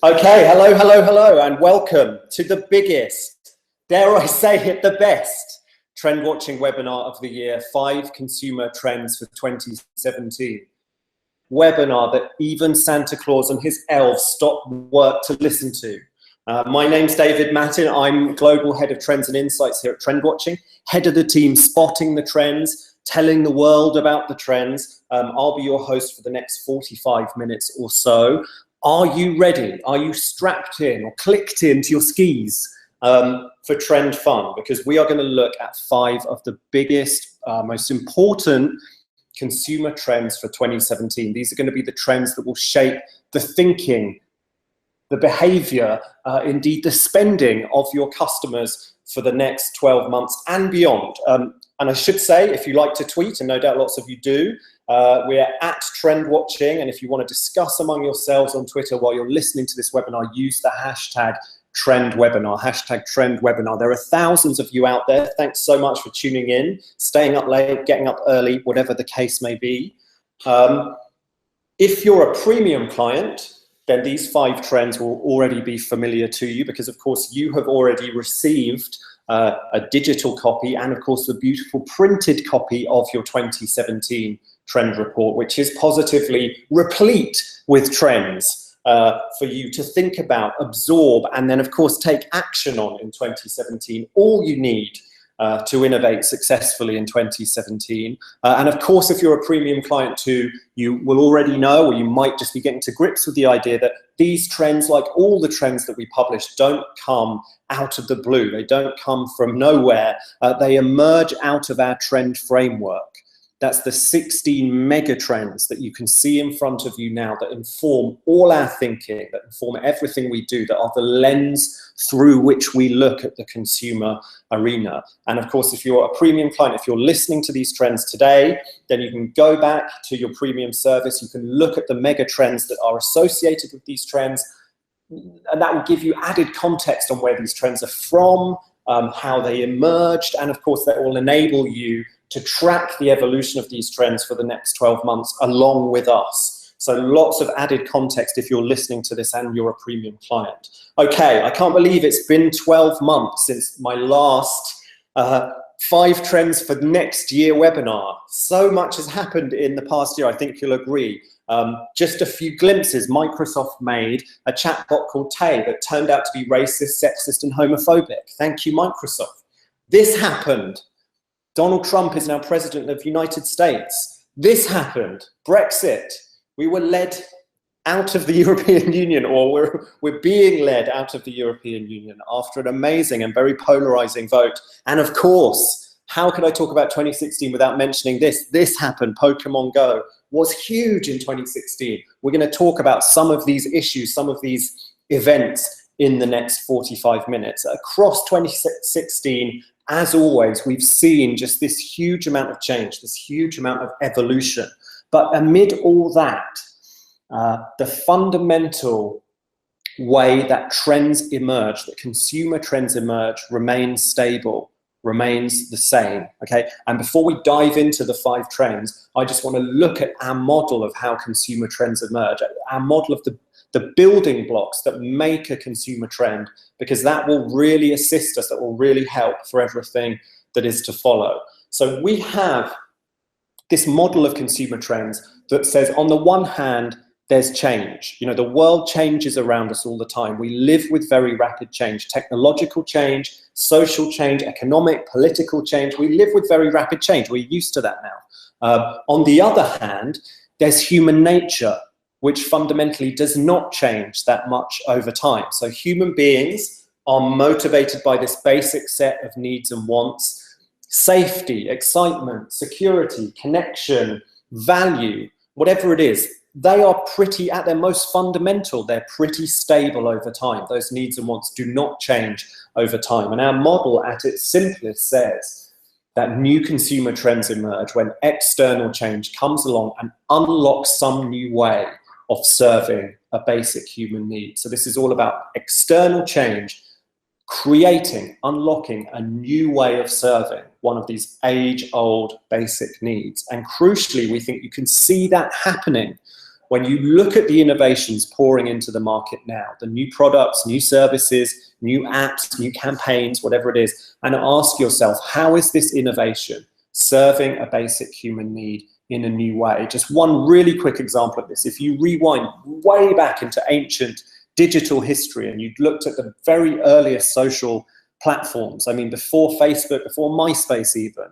Okay, hello, and welcome to the biggest, dare I say it, the best trend watching webinar of the year, 5 Consumer Trends for 2017. Webinar that even Santa Claus and his elves stopped work to listen to. My name's David Mattin. I'm Global Head of Trends and Insights here at Trend Watching, head of the team spotting the trends, telling the world about the trends. I'll be your host for the next 45 minutes or so. Are you ready? Are you strapped in or clicked into your skis for trend fun? Because we are going to look at 5 of the biggest, most important consumer trends for 2017. These are going to be the trends that will shape the thinking, the behavior, indeed the spending of your customers for the next 12 months and beyond. And I should say, if you like to tweet, and no doubt lots of you do, we are at Trend Watching, and if you want to discuss among yourselves on Twitter while you're listening to this webinar, use the hashtag TrendWebinar, hashtag TrendWebinar. There are thousands of you out there. Thanks so much for tuning in, staying up late, getting up early, whatever the case may be. If you're a premium client, then these 5 trends will already be familiar to you because, of course, you have already received a digital copy and, of course, the beautiful printed copy of your 2017 trend report, which is positively replete with trends for you to think about, absorb, and then, of course, take action on in 2017. All you need to innovate successfully in 2017. And of course, if you're a premium client too, you will already know, or you might just be getting to grips with the idea that these trends, like all the trends that we publish, don't come out of the blue. They don't come from nowhere. They emerge out of our trend framework. That's the 16 mega trends that you can see in front of you now that inform all our thinking, that inform everything we do, that are the lens through which we look at the consumer arena. And of course, if you're a premium client, if you're listening to these trends today, then you can go back to your premium service. You can look at the mega trends that are associated with these trends, and that will give you added context on where these trends are from, how they emerged, and of course, that will enable you to track the evolution of these trends for the next 12 months along with us. So lots of added context if you're listening to this and you're a premium client. Okay, I can't believe it's been 12 months since my last 5 trends for next year webinar. So much has happened in the past year, I think you'll agree. Just a few glimpses. Microsoft made a chatbot called Tay that turned out to be racist, sexist, and homophobic. Thank you, Microsoft. This happened. Donald Trump is now president of the United States. This happened. Brexit. We were led out of the European Union, or we're being led out of the European Union after an amazing and very polarizing vote. And of course, how could I talk about 2016 without mentioning this? This happened. Pokemon Go was huge in 2016. We're going to talk about some of these issues, some of these events in the next 45 minutes. Across 2016, as always, we've seen just this huge amount of change, this huge amount of evolution. But amid all that, the fundamental way that trends emerge, that consumer trends emerge, remains stable, remains the same, okay? And before we dive into the 5 trends, I just want to look at our model of how consumer trends emerge, our model of the building blocks that make a consumer trend, because that will really assist us, that will really help for everything that is to follow. So we have this model of consumer trends that says, on the one hand, there's change. You know, the world changes around us all the time. We live with very rapid change, technological change, social change, economic, political change. We live with very rapid change. We're used to that now. On the other hand, there's human nature, which fundamentally does not change that much over time. So human beings are motivated by this basic set of needs and wants: safety, excitement, security, connection, value, whatever it is. They are pretty, at their most fundamental, they're pretty stable over time. Those needs and wants do not change over time. And our model at its simplest says that new consumer trends emerge when external change comes along and unlocks some new way of serving a basic human need. So this is all about external change, creating, unlocking a new way of serving one of these age-old basic needs. And crucially, we think you can see that happening when you look at the innovations pouring into the market now, the new products, new services, new apps, new campaigns, whatever it is, and ask yourself, how is this innovation serving a basic human need in a new way? Just one really quick example of this. If you rewind way back into ancient digital history and you looked at the very earliest social platforms, I mean, before Facebook, before MySpace even,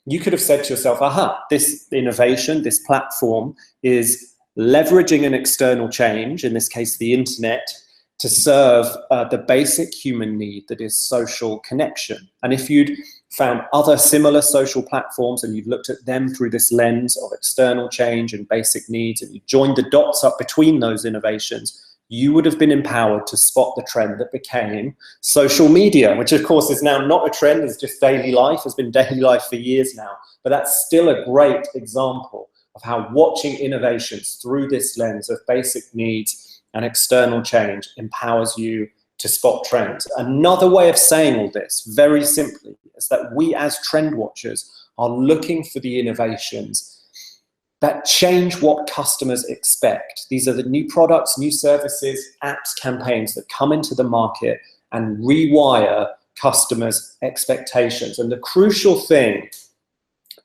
you could have said to yourself, aha, this innovation, this platform is leveraging an external change, in this case the internet, to serve the basic human need that is social connection. And if you'd found other similar social platforms and you've looked at them through this lens of external change and basic needs, and you joined the dots up between those innovations, you would have been empowered to spot the trend that became social media, which of course is now not a trend, it's just daily life, has been daily life for years now, but that's still a great example of how watching innovations through this lens of basic needs and external change empowers you to spot trends. Another way of saying all this, very simply, is that we as trend watchers are looking for the innovations that change what customers expect. These are the new products, new services, apps, campaigns that come into the market and rewire customers' expectations. And the crucial thing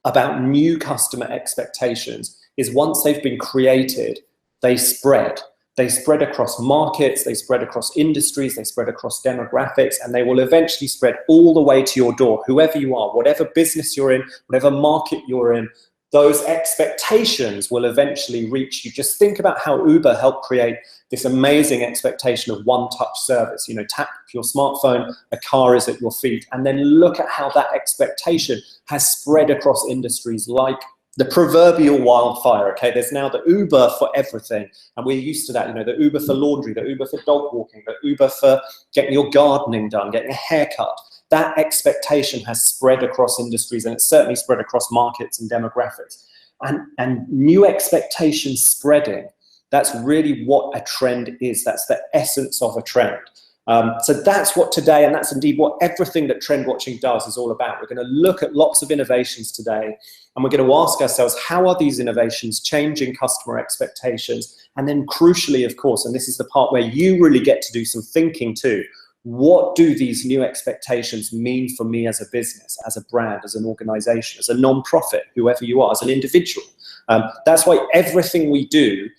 about new customer expectations is once they've been created, they spread. They spread across markets, they spread across industries, they spread across demographics, and they will eventually spread all the way to your door, whoever you are, whatever business you're in, whatever market you're in. Those expectations will eventually reach you. Just think about how Uber helped create this amazing expectation of one-touch service. You know, tap your smartphone, a car is at your feet, and then look at how that expectation has spread across industries like the proverbial wildfire. Okay, there's now the Uber for everything, and we're used to that. You know, the Uber for laundry, the Uber for dog walking, the Uber for getting your gardening done, getting a haircut. That expectation has spread across industries, and it's certainly spread across markets and demographics. And new expectations spreading, that's really what a trend is. That's the essence of a trend. So that's what today, and that's indeed what everything that trend watching does is all about. We're going to look at lots of innovations today, and we're going to ask ourselves, how are these innovations changing customer expectations? And then crucially, of course, and this is the part where you really get to do some thinking too, what do these new expectations mean for me as a business, as a brand, as an organization, as a non-profit, whoever you are, as an individual? That's why everything we do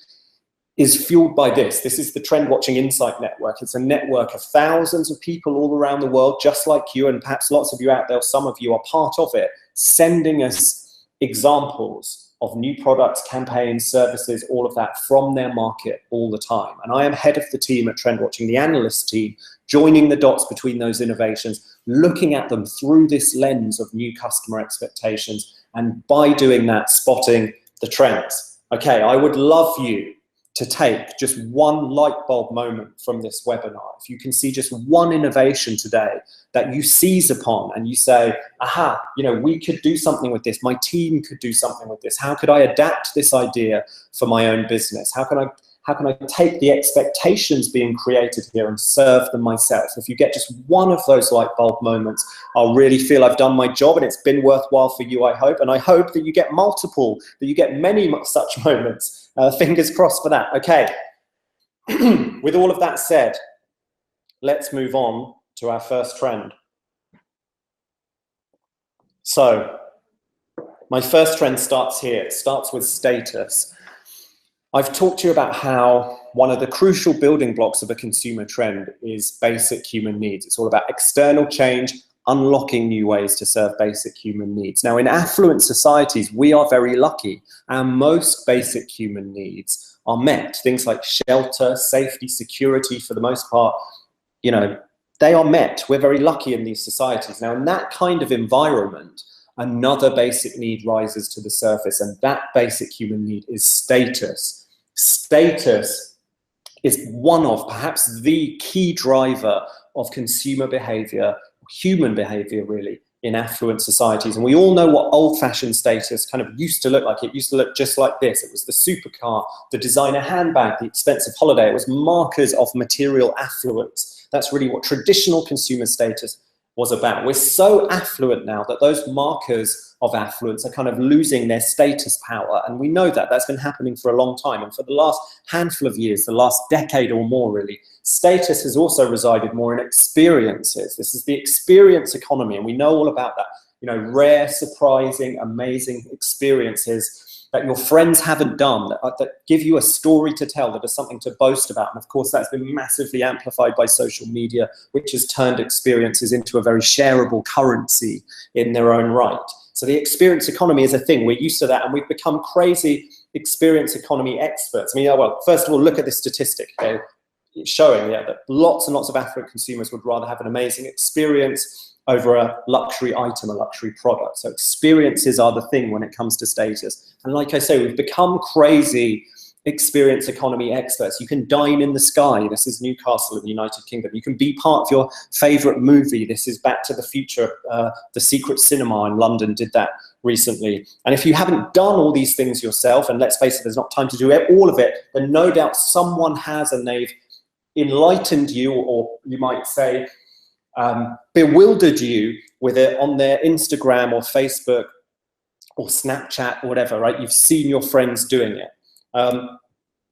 is fueled by this. This is the Trend Watching Insight Network. It's a network of thousands of people all around the world, just like you, and perhaps lots of you out there, some of you are part of it, sending us examples of new products, campaigns, services, all of that from their market all the time. And I am head of the team at Trend Watching, the analyst team, joining the dots between those innovations, looking at them through this lens of new customer expectations, and by doing that, spotting the trends. Okay, I would love you to take just one light bulb moment from this webinar. If you can see just one innovation today that you seize upon and you say, aha, you know, we could do something with this, my team could do something with this, how could I adapt this idea for my own business? How can I take the expectations being created here and serve them myself? If you get just one of those light bulb moments, I'll really feel I've done my job, and it's been worthwhile for you, I hope. And I hope that you get multiple, that you get many such moments. Fingers crossed for that. Okay, with all of that said, let's move on to our first trend. So, my first trend starts here. It starts with status. I've talked to you about how one of the crucial building blocks of a consumer trend is basic human needs. It's all about external change, unlocking new ways to serve basic human needs. Now, in affluent societies, we are very lucky. Our most basic human needs are met. Things like shelter, safety, security, for the most part, you know, they are met. We're very lucky in these societies. Now, in that kind of environment, another basic need rises to the surface, and that basic human need is status. Status is one of, perhaps the key driver of consumer behavior, human behavior really, in affluent societies. And we all know what old-fashioned status kind of used to look like. It used to look just like this. It was the supercar, the designer handbag, the expensive holiday. It was markers of material affluence. That's really what traditional consumer status was about. We're so affluent now that those markers of affluence are kind of losing their status power. And we know that that's been happening for a long time. And for the last handful of years, the last decade or more really, status has also resided more in experiences. This is the experience economy. And we know all about that, you know, rare, surprising, amazing experiences that your friends haven't done, that give you a story to tell, that are something to boast about. And of course, that's been massively amplified by social media, which has turned experiences into a very shareable currency in their own right. So the experience economy is a thing. We're used to that, and we've become crazy experience economy experts. I mean, well, first of all, look at this statistic. Okay? It's showing that lots and lots of affluent consumers would rather have an amazing experience over a luxury item, a luxury product. So experiences are the thing when it comes to status. And like I say, we've become crazy experience economy experts. You can dine in the sky. This is Newcastle in the United Kingdom. You can be part of your favorite movie. This is Back to the Future. The Secret Cinema in London did that recently. And if you haven't done all these things yourself, and let's face it, there's not time to do all of it, then no doubt someone has, and they've enlightened you, or you might say, bewildered you with it on their Instagram or Facebook or Snapchat or whatever, right? You've seen your friends doing it.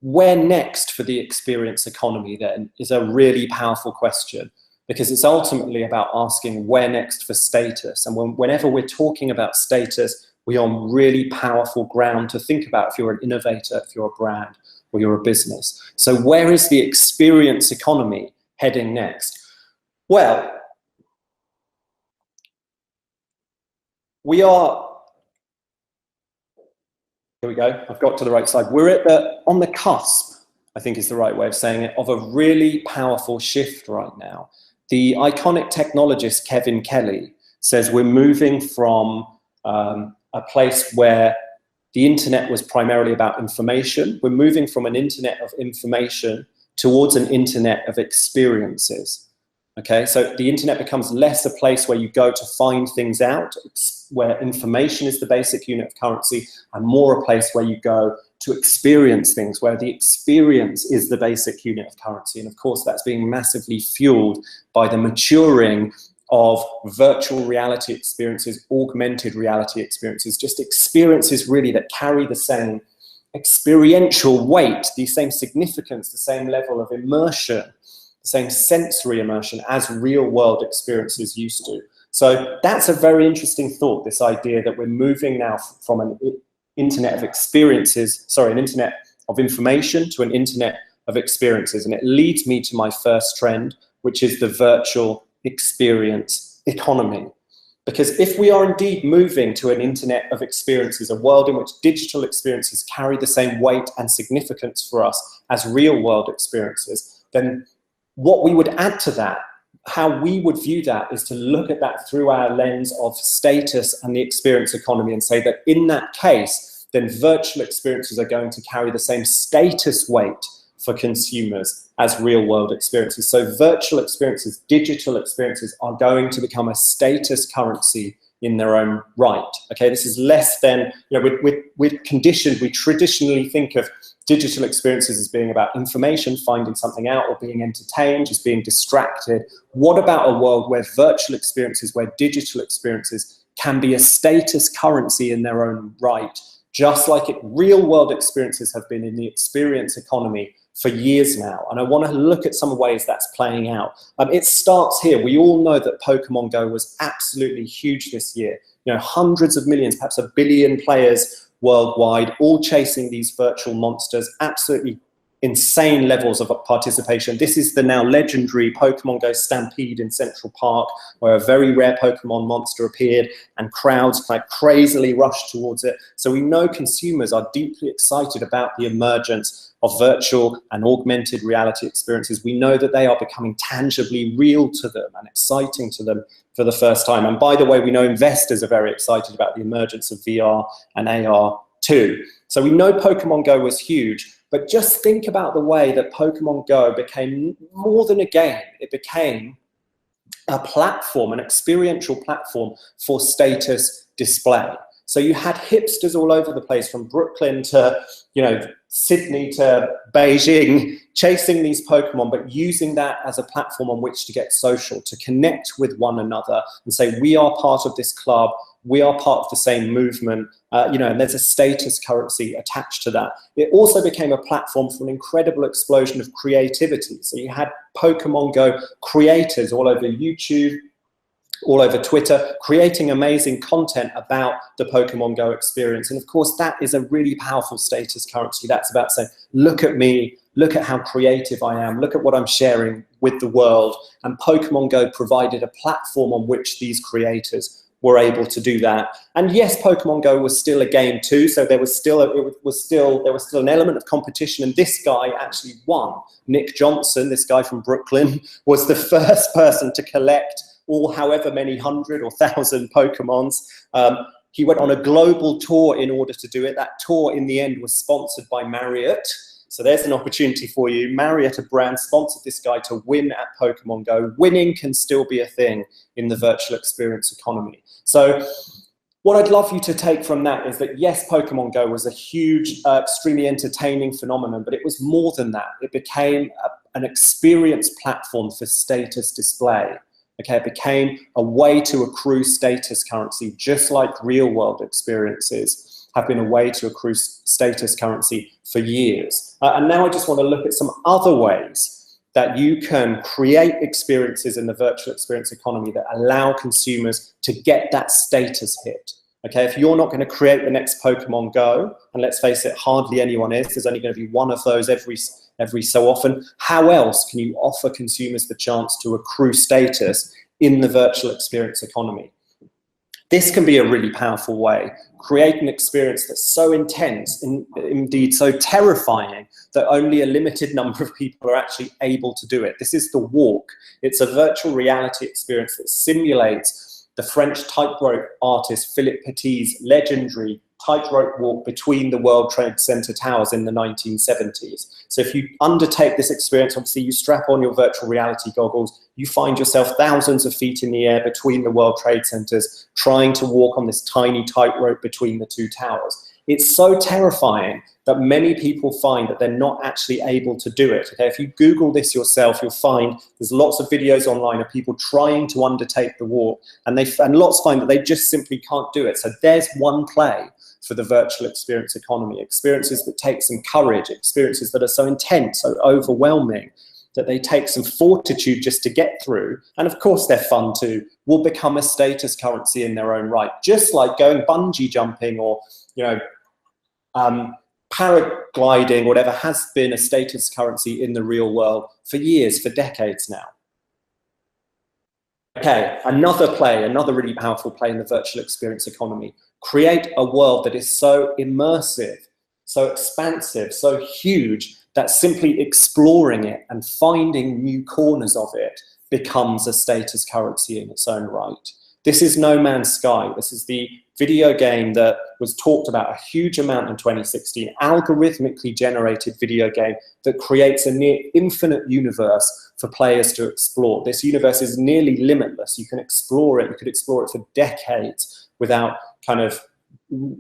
Where next for the experience economy then is a really powerful question, because it's ultimately about asking where next for status. And whenever we're talking about status, we're on really powerful ground to think about if you're an innovator, if you're a brand, or you're a business. So where is the experience economy heading next? Well, we are, here we go, I've got to the right side. We're on the cusp, I think is the right way of saying it, of a really powerful shift right now. The iconic technologist Kevin Kelly says we're moving from a place where the internet was primarily about information. We're moving from an internet of information towards an internet of experiences. Okay, so the internet becomes less a place where you go to find things out, where information is the basic unit of currency, and more a place where you go to experience things, where the experience is the basic unit of currency. And of course, that's being massively fueled by the maturing of virtual reality experiences, augmented reality experiences, just experiences really that carry the same experiential weight, the same significance, the same level of immersion, same sensory immersion as real world experiences used to. So that's a very interesting thought, this idea that we're moving now from an internet of experiences, sorry, an internet of information to an internet of experiences. And it leads me to my first trend, which is the virtual experience economy. Because if we are indeed moving to an internet of experiences, a world in which digital experiences carry the same weight and significance for us as real world experiences, then what we would add to that, how we would view that, is to look at that through our lens of status and the experience economy, and say that in that case, then virtual experiences are going to carry the same status weight for consumers as real world experiences. So virtual experiences, digital experiences are going to become a status currency in their own right. Okay, this is less than, you know, we're conditioned, we traditionally think of digital experiences as being about information, finding something out, or being entertained, just being distracted. What about a world where virtual experiences, where digital experiences can be a status currency in their own right, just like real world experiences have been in the experience economy for years now? And I want to look at some ways that's playing out. It starts here. We all know that Pokemon Go was absolutely huge this year. You know, hundreds of millions, perhaps 1 billion players worldwide, all chasing these virtual monsters, absolutely insane levels of participation. This is the now legendary Pokemon Go Stampede in Central Park, where a very rare Pokemon monster appeared and crowds like crazily rushed towards it. So we know consumers are deeply excited about the emergence of virtual and augmented reality experiences. We know that they are becoming tangibly real to them and exciting to them for the first time. And by the way, we know investors are very excited about the emergence of VR and AR too. So we know Pokemon Go was huge, but just think about the way that Pokemon Go became more than a game. It became a platform, an experiential platform for status display. So you had hipsters all over the place, from Brooklyn to, you know, Sydney to Beijing, chasing these Pokemon, but using that as a platform on which to get social, to connect with one another and say, we are part of this club, we are part of the same movement, you know, and there's a status currency attached to that. It also became a platform for an incredible explosion of creativity. So you had Pokemon Go creators all over YouTube, all over Twitter, creating amazing content about the Pokemon Go experience. And of course, that is a really powerful status currency. That's about saying, look at me, look at how creative I am, look at what I'm sharing with the world. And Pokemon Go provided a platform on which these creators were able to do that. And yes, Pokemon Go was still a game too, so there was still an element of competition, and this guy actually won. Nick Johnson, this guy from Brooklyn, was the first person to collect all however many 100 or 1,000 Pokemons. He went on a global tour in order to do it. That tour in the end was sponsored by Marriott. So there's an opportunity for you. Marriott, a brand, sponsored this guy to win at Pokemon Go. Winning can still be a thing in the virtual experience economy. So what I'd love you to take from that is that, yes, Pokemon Go was a huge, extremely entertaining phenomenon, but it was more than that. It became an experience platform for status display. Okay, it became a way to accrue status currency, just like real world experiences have been a way to accrue status currency for years. And now I just want to look at some other ways that you can create experiences in the virtual experience economy that allow consumers to get that status hit. Okay, if you're not going to create the next Pokemon Go, and let's face it, hardly anyone is, there's only going to be one of those every so often, how else can you offer consumers the chance to accrue status in the virtual experience economy? This can be a really powerful way. Create an experience that's so intense, indeed so terrifying, that only a limited number of people are actually able to do it. This is the walk. It's a virtual reality experience that simulates the French tightrope artist Philippe Petit's legendary tightrope walk between the World Trade Center towers in the 1970s. So if you undertake this experience, obviously you strap on your virtual reality goggles, you find yourself thousands of feet in the air between the World Trade Centers, trying to walk on this tiny tightrope between the two towers. It's so terrifying that many people find that they're not actually able to do it. Okay, if you Google this yourself, you'll find there's lots of videos online of people trying to undertake the walk, and lots find that they just simply can't do it. So there's one play for the virtual experience economy. Experiences that take some courage, experiences that are so intense, so overwhelming, that they take some fortitude just to get through, and of course they're fun too, will become a status currency in their own right. Just like going bungee jumping or, you know, paragliding, whatever, has been a status currency in the real world for years, for decades now. Okay, another really powerful play in the virtual experience economy. Create a world that is so immersive, so expansive, so huge, that simply exploring it and finding new corners of it becomes a status currency in its own right. This is No Man's Sky. This is the video game that was talked about a huge amount in 2016, algorithmically generated video game that creates a near infinite universe for players to explore. This universe is nearly limitless. You can explore it. You could explore it for decades without kind of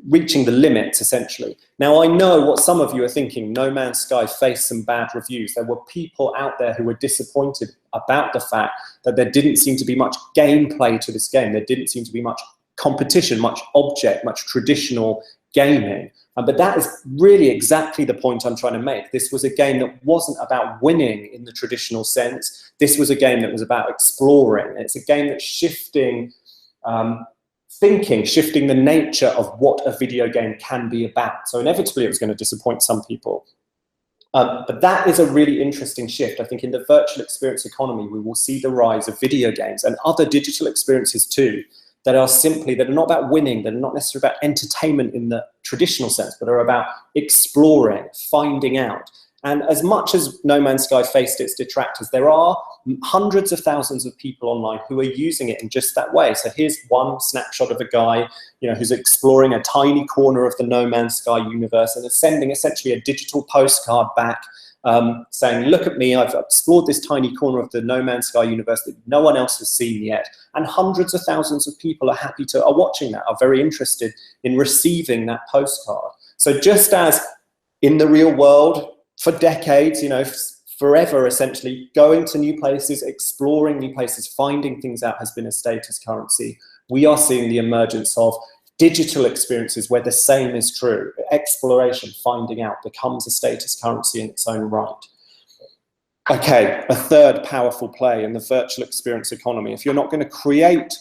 reaching the limits, essentially. Now, I know what some of you are thinking. No Man's Sky faced some bad reviews. There were people out there who were disappointed about the fact that there didn't seem to be much gameplay to this game. There didn't seem to be much competition, much object, much traditional gaming. But that is really exactly the point I'm trying to make. This was a game that wasn't about winning in the traditional sense. This was a game that was about exploring. It's a game that's shifting shifting the nature of what a video game can be about. So inevitably it was going to disappoint some people. But that is a really interesting shift. I think in the virtual experience economy, we will see the rise of video games and other digital experiences too, that are not about winning, that are not necessarily about entertainment in the traditional sense, but are about exploring, finding out. And as much as No Man's Sky faced its detractors, there are hundreds of thousands of people online who are using it in just that way. So here's one snapshot of a guy, who's exploring a tiny corner of the No Man's Sky universe and is sending essentially a digital postcard back saying, look at me, I've explored this tiny corner of the No Man's Sky universe that no one else has seen yet. And hundreds of thousands of people are watching that, are very interested in receiving that postcard. So just as in the real world, for decades, forever essentially, going to new places, exploring new places, finding things out has been a status currency. We are seeing the emergence of digital experiences where the same is true. Exploration, finding out, becomes a status currency in its own right. Okay, a third powerful play in the virtual experience economy. If you're not going to create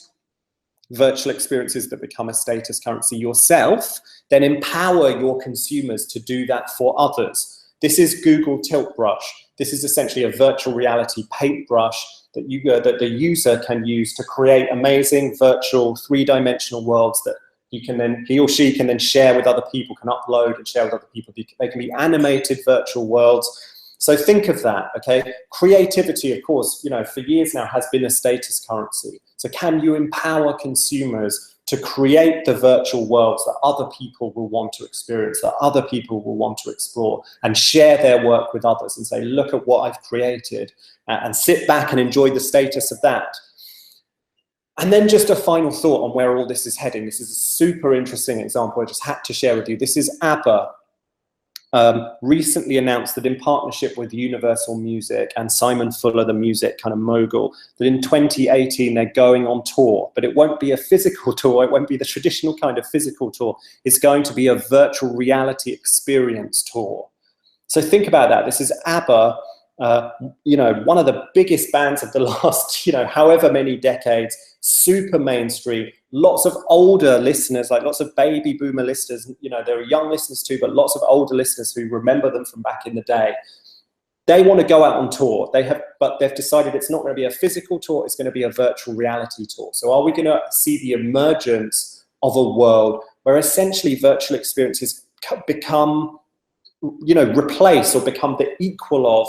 virtual experiences that become a status currency yourself, then empower your consumers to do that for others. This is Google Tilt Brush. This is essentially a virtual reality paintbrush that the user can use to create amazing virtual three-dimensional worlds that he or she can then share with other people, can upload and share with other people. They can be animated virtual worlds. So think of that, okay? Creativity, of course, for years now has been a status currency. So can you empower consumers to create the virtual worlds that other people will want to experience, that other people will want to explore, and share their work with others and say, look at what I've created, and sit back and enjoy the status of that. And then just a final thought on where all this is heading. This is a super interesting example I just had to share with you. This is ABBA. Recently announced that in partnership with Universal Music and Simon Fuller, the music kind of mogul, that in 2018 they're going on tour, but it won't be a physical tour, it won't be the traditional kind of physical tour, it's going to be a virtual reality experience tour. So think about that. This is ABBA, one of the biggest bands of the last, however many decades, super mainstream, lots of older listeners, like lots of baby boomer listeners, there are young listeners too, but lots of older listeners who remember them from back in the day. They want to go out on tour, but they've decided it's not going to be a physical tour, it's going to be a virtual reality tour. So are we going to see the emergence of a world where essentially virtual experiences become, replace or become the equal of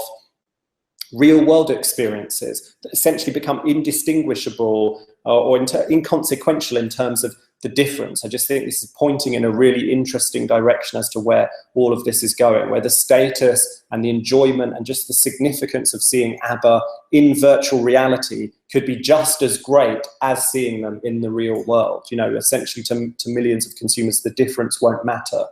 real world experiences that essentially become indistinguishable or inconsequential in terms of the difference? I just think this is pointing in a really interesting direction as to where all of this is going, where the status and the enjoyment and just the significance of seeing ABBA in virtual reality could be just as great as seeing them in the real world. Essentially to millions of consumers, the difference won't matter.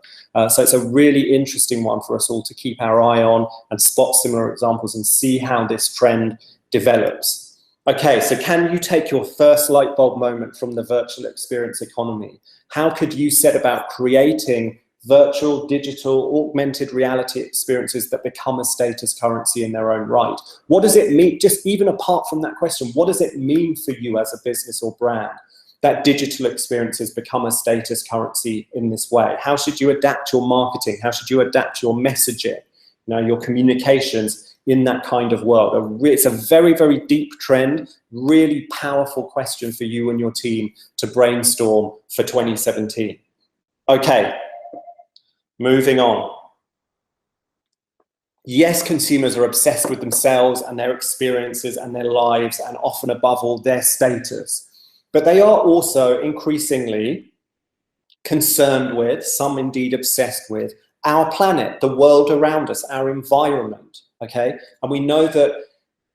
So it's a really interesting one for us all to keep our eye on and spot similar examples and see how this trend develops. Okay, so can you take your first light bulb moment from the virtual experience economy? How could you set about creating virtual, digital, augmented reality experiences that become a status currency in their own right? What does it mean, just even apart from that question, what does it mean for you as a business or brand that digital experiences become a status currency in this way? How should you adapt your marketing? How should you adapt your messaging, your communications in that kind of world? It's a very, very deep trend, really powerful question for you and your team to brainstorm for 2017. Okay, moving on. Yes, consumers are obsessed with themselves and their experiences and their lives and often above all their status, but they are also increasingly concerned with, some indeed obsessed with, our planet, the world around us, our environment. Okay, and we know that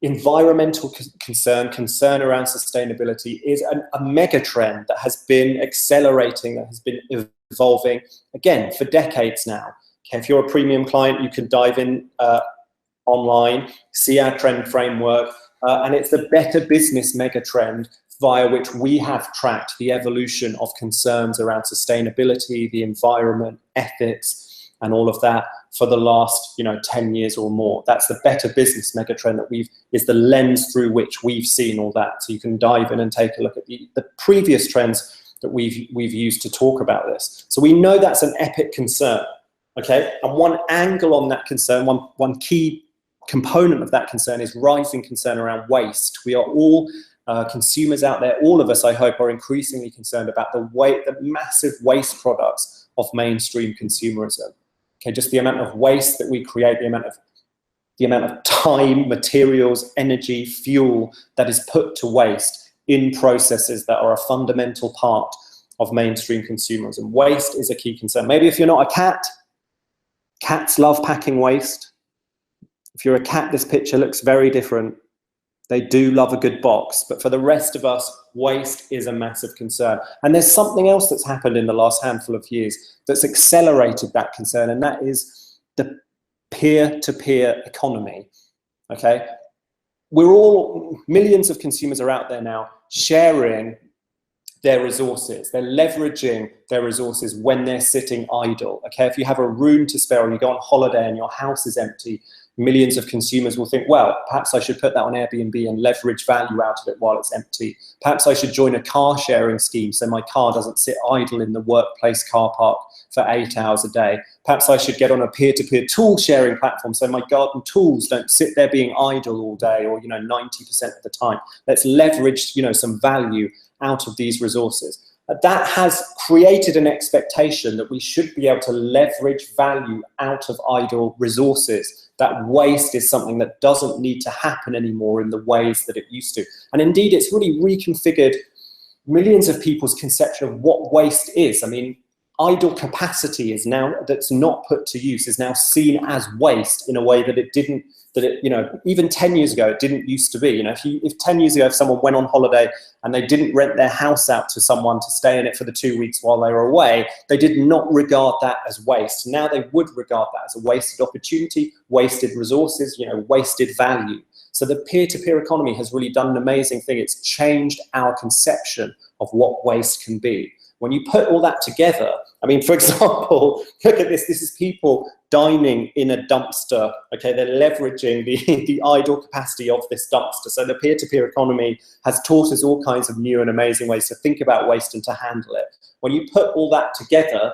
environmental concern around sustainability is a mega trend that has been accelerating, that has been evolving, again, for decades now. Okay, if you're a premium client, you can dive in online, see our trend framework, and it's the better business mega trend via which we have tracked the evolution of concerns around sustainability, the environment, ethics, and all of that for the last 10 years or more. That's the better business megatrend that is the lens through which we've seen all that. So you can dive in and take a look at the previous trends that we've used to talk about this. So we know that's an epic concern, okay? And one angle on that concern, one key component of that concern is rising concern around waste. We are all consumers out there, all of us, I hope, are increasingly concerned about the massive waste products of mainstream consumerism. Okay, just the amount of waste that we create, the amount of the amount of time, materials, energy, fuel that is put to waste in processes that are a fundamental part of mainstream consumerism. And waste is a key concern. Maybe if you're not a cat, cats love packing waste. If you're a cat, this picture looks very different. They do love a good box, but for the rest of us, waste is a massive concern. And there's something else that's happened in the last handful of years that's accelerated that concern, and that is the peer-to-peer economy, okay? Millions of consumers are out there now sharing their resources. They're leveraging their resources when they're sitting idle, okay? If you have a room to spare or you go on holiday and your house is empty, millions of consumers will think, well, perhaps I should put that on Airbnb and leverage value out of it while it's empty. Perhaps I should join a car sharing scheme so my car doesn't sit idle in the workplace car park for 8 hours a day. Perhaps I should get on a peer-to-peer tool sharing platform so my garden tools don't sit there being idle all day or 90% of the time. Let's leverage some value out of these resources. That has created an expectation that we should be able to leverage value out of idle resources. That waste is something that doesn't need to happen anymore in the ways that it used to. And indeed, it's really reconfigured millions of people's conception of what waste is. I mean, idle capacity is now, that's not put to use, is now seen as waste in a way that it didn't, even 10 years ago, it didn't used to be. If 10 years ago, if someone went on holiday and they didn't rent their house out to someone to stay in it for the 2 weeks while they were away, they did not regard that as waste. Now they would regard that as a wasted opportunity, wasted resources, wasted value. So the peer-to-peer economy has really done an amazing thing. It's changed our conception of what waste can be. When you put all that together, I mean, for example, look at this. This is people dining in a dumpster. Okay, they're leveraging the idle capacity of this dumpster. So the peer-to-peer economy has taught us all kinds of new and amazing ways to think about waste and to handle it. When you put all that together,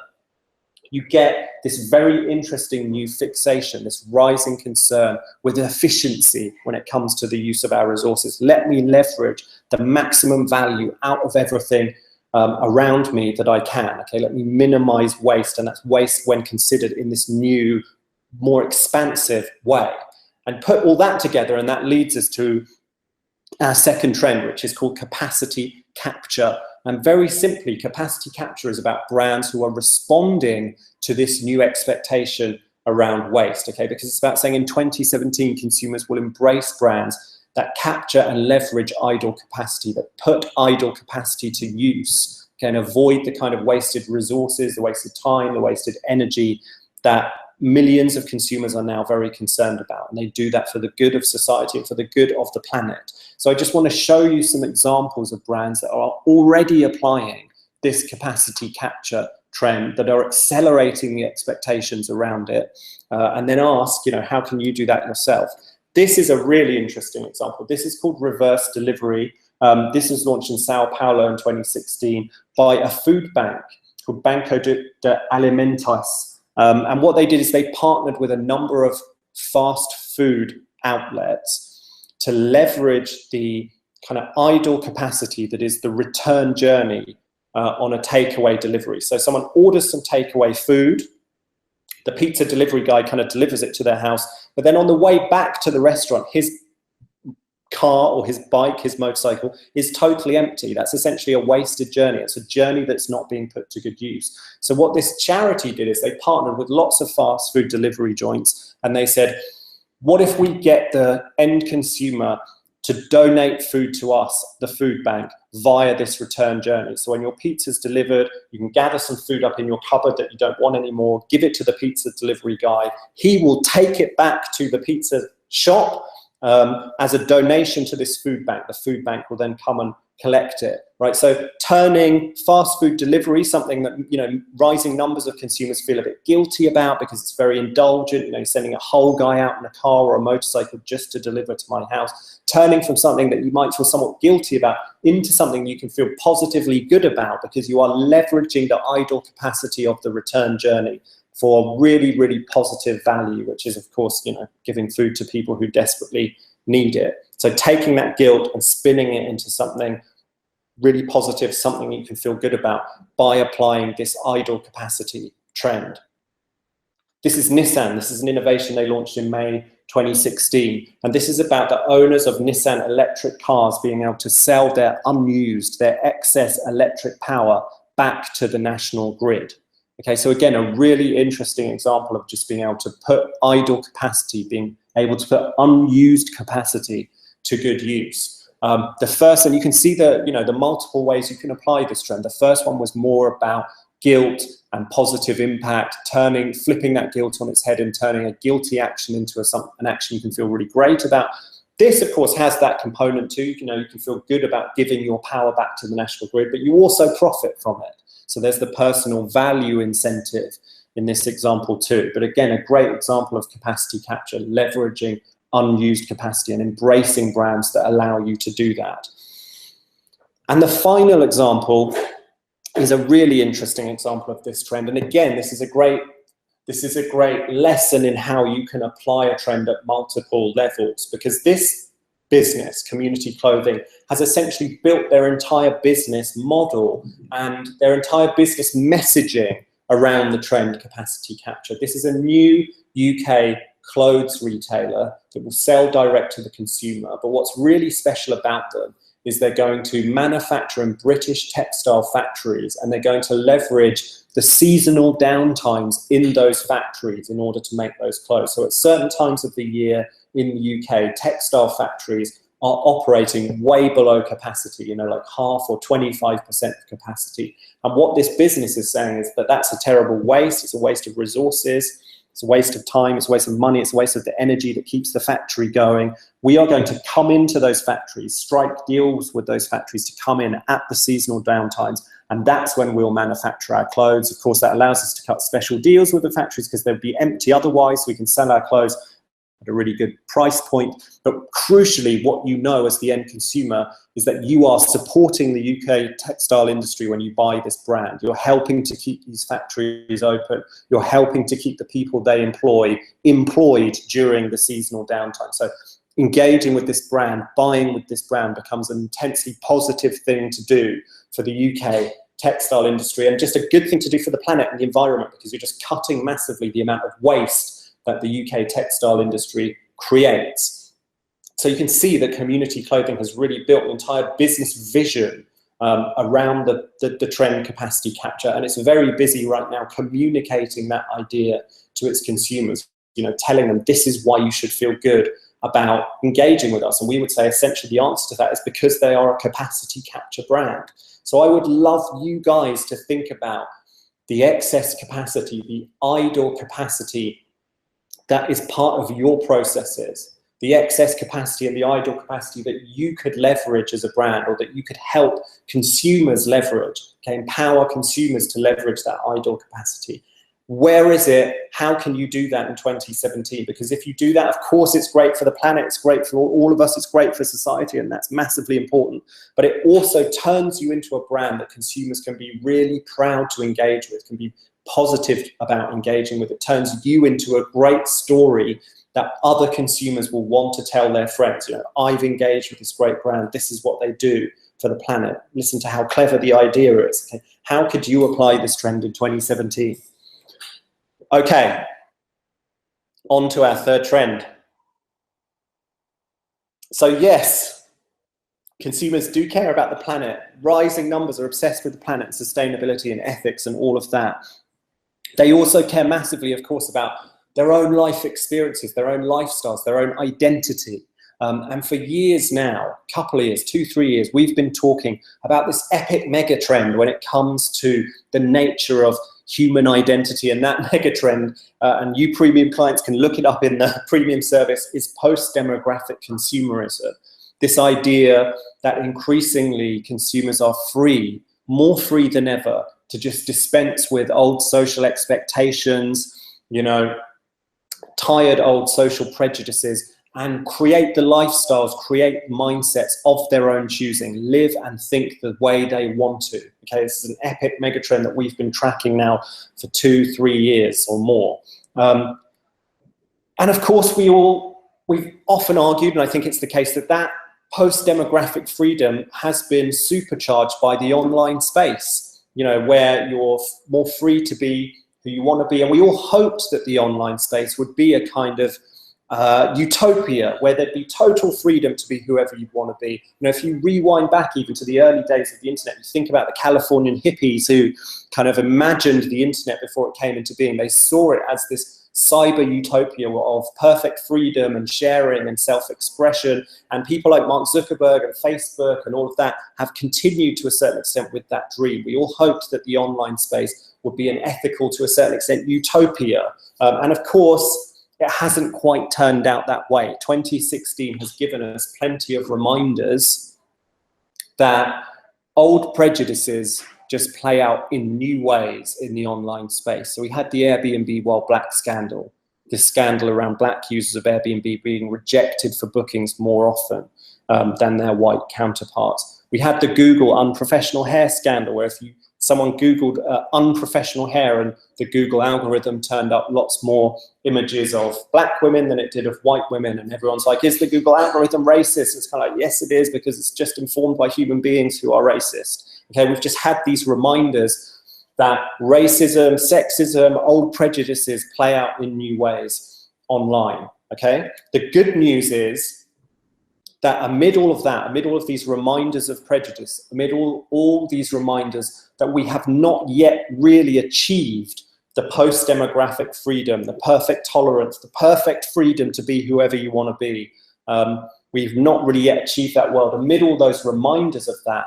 you get this very interesting new fixation, this rising concern with efficiency when it comes to the use of our resources. Let me leverage the maximum value out of everything around me that I can. Okay, let me minimize waste, and that's waste when considered in this new, more expansive way. And put all that together, and that leads us to our second trend, which is called capacity capture. And very simply, capacity capture is about brands who are responding to this new expectation around waste, okay? Because it's about saying in 2017, consumers will embrace brands that capture and leverage idle capacity, that put idle capacity to use, can avoid the kind of wasted resources, the wasted time, the wasted energy that millions of consumers are now very concerned about. And they do that for the good of society and for the good of the planet. So I just want to show you some examples of brands that are already applying this capacity capture trend, that are accelerating the expectations around it, and then ask, how can you do that yourself? This is a really interesting example. This is called reverse delivery. This was launched in Sao Paulo in 2016 by a food bank called Banco de Alimentos. And what they did is they partnered with a number of fast food outlets to leverage the kind of idle capacity that is the return journey on a takeaway delivery. So someone orders some takeaway food, the pizza delivery guy kind of delivers it to their house, but then on the way back to the restaurant, his car or his bike, his motorcycle is totally empty. That's essentially a wasted journey. It's a journey that's not being put to good use. So what this charity did is they partnered with lots of fast food delivery joints, and they said, what if we get the end consumer to donate food to us, the food bank, via this return journey? So when your pizza's delivered, you can gather some food up in your cupboard that you don't want anymore, give it to the pizza delivery guy. He will take it back to the pizza shop as a donation to this food bank. The food bank will then come and collect it, right? So turning fast food delivery, something that, rising numbers of consumers feel a bit guilty about because it's very indulgent, sending a whole guy out in a car or a motorcycle just to deliver to my house, turning from something that you might feel somewhat guilty about into something you can feel positively good about because you are leveraging the idle capacity of the return journey for really, really positive value, which is, of course, giving food to people who desperately need it. So taking that guilt and spinning it into something really positive, something you can feel good about by applying this idle capacity trend. This is Nissan. This is an innovation they launched in May 2016. And this is about the owners of Nissan electric cars being able to sell their unused, their excess electric power back to the national grid. Okay, so again, a really interesting example of just being able to put idle capacity, being able to put unused capacity to good use. The first, and you can see the multiple ways you can apply this trend. The first one was more about guilt and positive impact, flipping that guilt on its head and turning a guilty action into an action you can feel really great about. This, of course, has that component too. You can feel good about giving your power back to the national grid, but you also profit from it. So there's the personal value incentive in this example too. But again, a great example of capacity capture, leveraging unused capacity and embracing brands that allow you to do that. And the final example is a really interesting example of this trend. And again, this is a great lesson in how you can apply a trend at multiple levels, because this business, Community Clothing, has essentially built their entire business model and their entire business messaging around the trend capacity capture. This is a new UK clothes retailer that will sell direct to the consumer. But what's really special about them is they're going to manufacture in British textile factories, and they're going to leverage the seasonal downtimes in those factories in order to make those clothes. So at certain times of the year in the UK, textile factories are operating way below capacity, like half or 25% of capacity. And what this business is saying is that that's a terrible waste. It's a waste of resources. It's a waste of time, it's a waste of money, it's a waste of the energy that keeps the factory going. We are going to come into those factories, strike deals with those factories to come in at the seasonal downtimes, and that's when we'll manufacture our clothes. Of course, that allows us to cut special deals with the factories because they'd be empty otherwise. We can sell our clothes at a really good price point. But crucially, what you know as the end consumer is that you are supporting the UK textile industry when you buy this brand. You're helping to keep these factories open. You're helping to keep the people they employ employed during the seasonal downtime. So engaging with this brand, buying with this brand becomes an intensely positive thing to do for the UK textile industry, and just a good thing to do for the planet and the environment, because you're just cutting massively the amount of waste that the UK textile industry creates. So you can see that Community Clothing has really built an entire business vision around the trend capacity capture, and it's very busy right now communicating that idea to its consumers, telling them this is why you should feel good about engaging with us. And we would say essentially the answer to that is because they are a capacity capture brand. So I would love you guys to think about the excess capacity, the idle capacity that is part of your processes, the excess capacity and the idle capacity that you could leverage as a brand, or that you could help consumers leverage, empower consumers to leverage that idle capacity. Where is it? How can you do that in 2017? Because if you do that, of course, it's great for the planet, it's great for all of us, it's great for society, and that's massively important. But it also turns you into a brand that consumers can be really proud to engage with, can be positive about engaging with. It turns you into a great story that other consumers will want to tell their friends. I've engaged with this great brand, this is what they do for the planet. Listen to how clever the idea is. How could you apply this trend in 2017? Okay, on to our third trend. So yes, consumers do care about the planet. Rising numbers are obsessed with the planet, sustainability and ethics and all of that. They also care massively, of course, about their own life experiences, their own lifestyles, their own identity. And for years now, couple of years, 2-3 years, we've been talking about this epic mega trend when it comes to the nature of human identity, and that mega trend, and you premium clients can look it up in the premium service, is post-demographic consumerism. This idea that increasingly consumers are free, more free than ever, to just dispense with old social expectations, tired old social prejudices, and create the lifestyles, create mindsets of their own choosing, live and think the way they want to. Okay, this is an epic megatrend that we've been tracking now for 2-3 years or more. And of course, we've often argued, and I think it's the case, that post-demographic freedom has been supercharged by the online space, where you're more free to be who you want to be. And we all hoped that the online space would be a kind of utopia where there'd be total freedom to be whoever you want to be. You know, if you rewind back even to the early days of the internet, you think about the Californian hippies who kind of imagined the internet before it came into being. They saw it as this cyber utopia of perfect freedom and sharing and self-expression, and people like Mark Zuckerberg and Facebook and all of that have continued to a certain extent with that dream. We all hoped that the online space would be an ethical, to a certain extent, utopia, and of course it hasn't quite turned out that way. 2016 has given us plenty of reminders that old prejudices just play out in new ways in the online space. So we had the Airbnb while black scandal, this scandal around black users of Airbnb being rejected for bookings more often than their white counterparts. We had the Google unprofessional hair scandal, where if someone Googled unprofessional hair and the Google algorithm turned up lots more images of black women than it did of white women, and everyone's like, is the Google algorithm racist? It's kind of like, yes it is, because it's just informed by human beings who are racist. Okay, we've just had these reminders that racism, sexism, old prejudices play out in new ways online. Okay, the good news is that amid all of that, amid all of these reminders of prejudice, amid all these reminders that we have not yet really achieved the post-demographic freedom, the perfect tolerance, the perfect freedom to be whoever you want to be. We've not really yet achieved that world. Amid all those reminders of that,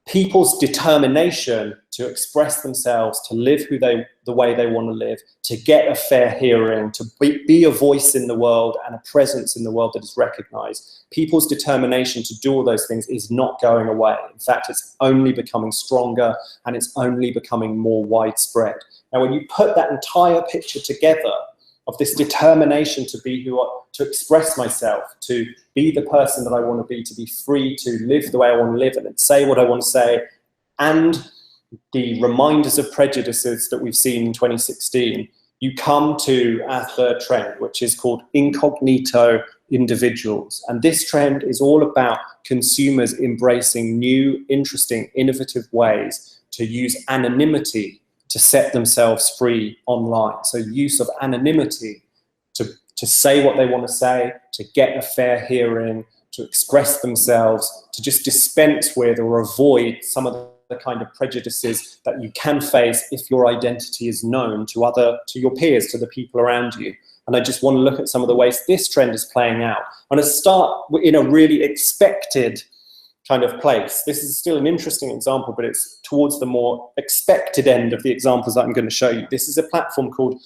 people's determination to express themselves, to live the way they want to live, to get a fair hearing, to be a voice in the world and a presence in the world that is recognized. People's determination to do all those things is not going away. In fact, it's only becoming stronger and it's only becoming more widespread. Now, when you put that entire picture together of this determination to be to express myself, to be the person that I want to be free to live the way I want to live and say what I want to say, and the reminders of prejudices that we've seen in 2016, you come to our third trend, which is called incognito individuals. And this trend is all about consumers embracing new, interesting, innovative ways to use anonymity to set themselves free online. So use of anonymity to say what they want to say, to get a fair hearing, to express themselves, to just dispense with or avoid some of the kind of prejudices that you can face if your identity is known to your peers, to the people around you. And I just want to look at some of the ways this trend is playing out. I'm going to start in a really expected kind of place. This is still an interesting example, but it's towards the more expected end of the examples that I'm going to show you. This is a platform called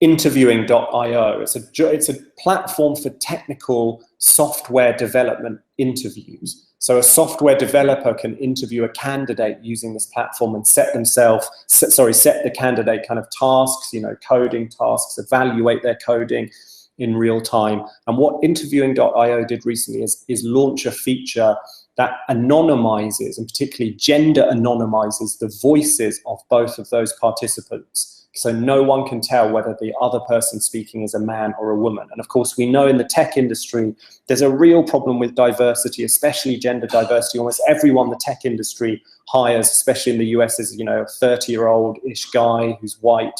interviewing.io. It's a platform for technical software development interviews. So a software developer can interview a candidate using this platform and set the candidate kind of tasks, coding tasks, evaluate their coding in real time. And what interviewing.io did recently is launch a feature that anonymizes, and particularly gender anonymizes, the voices of both of those participants. So no one can tell whether the other person speaking is a man or a woman. And of course, we know in the tech industry, there's a real problem with diversity, especially gender diversity. Almost everyone the tech industry hires, especially in the US, is a 30-year-old-ish guy who's white.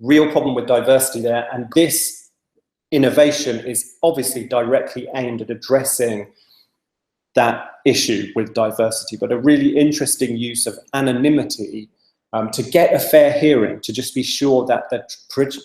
Real problem with diversity there. And this innovation is obviously directly aimed at addressing that issue with diversity, but a really interesting use of anonymity to get a fair hearing, to just be sure that the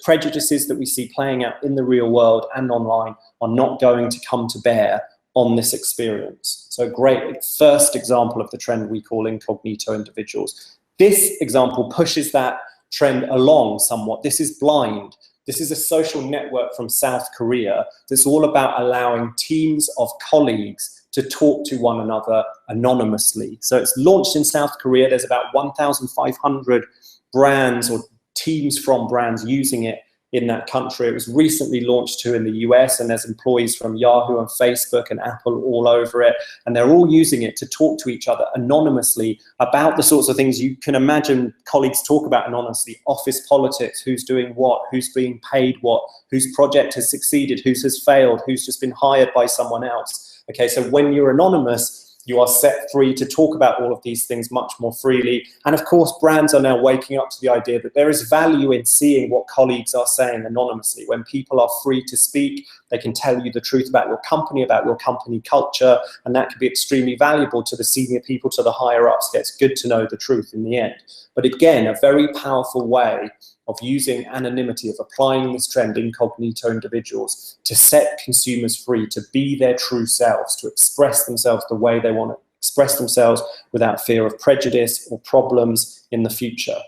prejudices that we see playing out in the real world and online are not going to come to bear on this experience. So great first example of the trend we call incognito individuals. This example pushes that trend along somewhat. This is Blind. This is a social network from South Korea that's all about allowing teams of colleagues to talk to one another anonymously. So it's launched in South Korea. There's about 1,500 brands or teams from brands using it in that country. It was recently launched too in the US, and there's employees from Yahoo and Facebook and Apple all over it. And they're all using it to talk to each other anonymously about the sorts of things you can imagine colleagues talk about anonymously. Office politics, who's doing what, who's being paid what, whose project has succeeded, whose has failed, who's just been hired by someone else. Okay, so when you're anonymous, You are set free to talk about all of these things much more freely. And of course, brands are now waking up to the idea that there is value in seeing what colleagues are saying anonymously. When people are free to speak, they can tell you the truth about your company culture, and that can be extremely valuable to the senior people, to the higher ups. It's good to know the truth in the end. But again, a very powerful way of using anonymity, of applying this trend, incognito individuals, to set consumers free, to be their true selves, to express themselves the way they want to express themselves without fear of prejudice or problems in the future.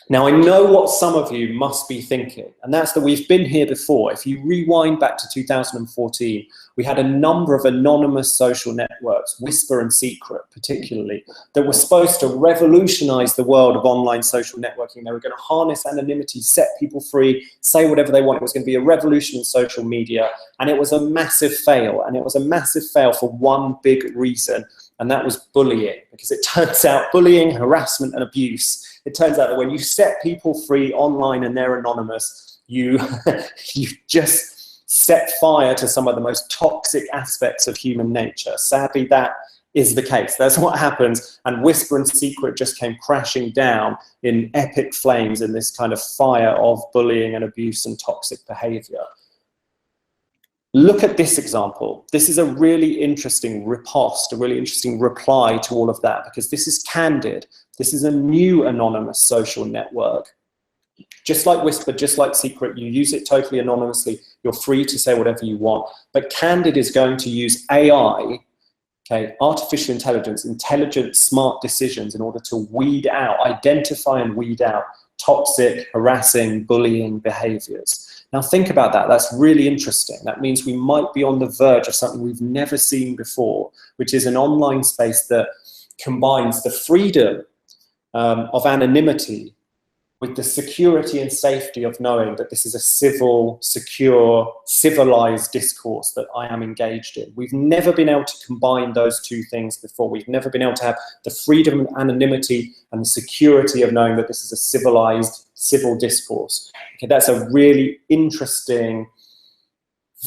Now, I know what some of you must be thinking, and that's that we've been here before. If you rewind back to 2014, we had a number of anonymous social networks, Whisper and Secret particularly, that were supposed to revolutionize the world of online social networking. They were going to harness anonymity, set people free, say whatever they want. It was going to be a revolution in social media, and it was a massive fail. And it was a massive fail for one big reason, and that was bullying. Because it turns out bullying, harassment, and abuse, it turns out that when you set people free online and they're anonymous, you just set fire to some of the most toxic aspects of human nature. Sadly, that is the case. That's what happens. And Whisper and Secret just came crashing down in epic flames in this kind of fire of bullying and abuse and toxic behavior. Look at this example. This is a really interesting riposte, a really interesting reply to all of that, because this is CANDID. This is a new anonymous social network. Just like Whisper, just like Secret, you use it totally anonymously. You're free to say whatever you want. But CANDID is going to use AI, okay, artificial intelligence, intelligent, smart decisions in order to weed out, identify and weed out toxic, harassing, bullying behaviors. Now think about that. That's really interesting. That means we might be on the verge of something we've never seen before, which is an online space that combines the freedom of anonymity with the security and safety of knowing that this is a civil, secure, civilized discourse that I am engaged in. We've never been able to combine those two things before. We've never been able to have the freedom and anonymity and the security of knowing that this is a civilized, civil discourse. Okay, that's a really interesting,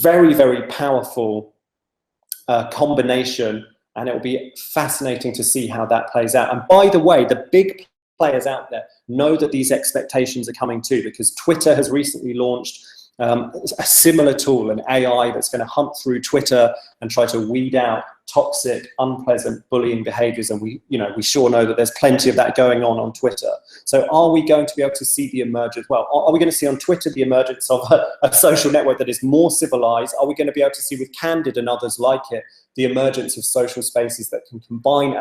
very, very powerful combination, and it will be fascinating to see how that plays out. And by the way, the big players out there know that these expectations are coming too, because Twitter has recently launched a similar tool, an AI that's going to hunt through Twitter and try to weed out toxic, unpleasant bullying behaviors. And we sure know that there's plenty of that going on Twitter. So are we going to be able to see the emergence? Well, are we going to see on Twitter the emergence of a social network that is more civilized? Are we going to be able to see with CANDID and others like it, the emergence of social spaces that can combine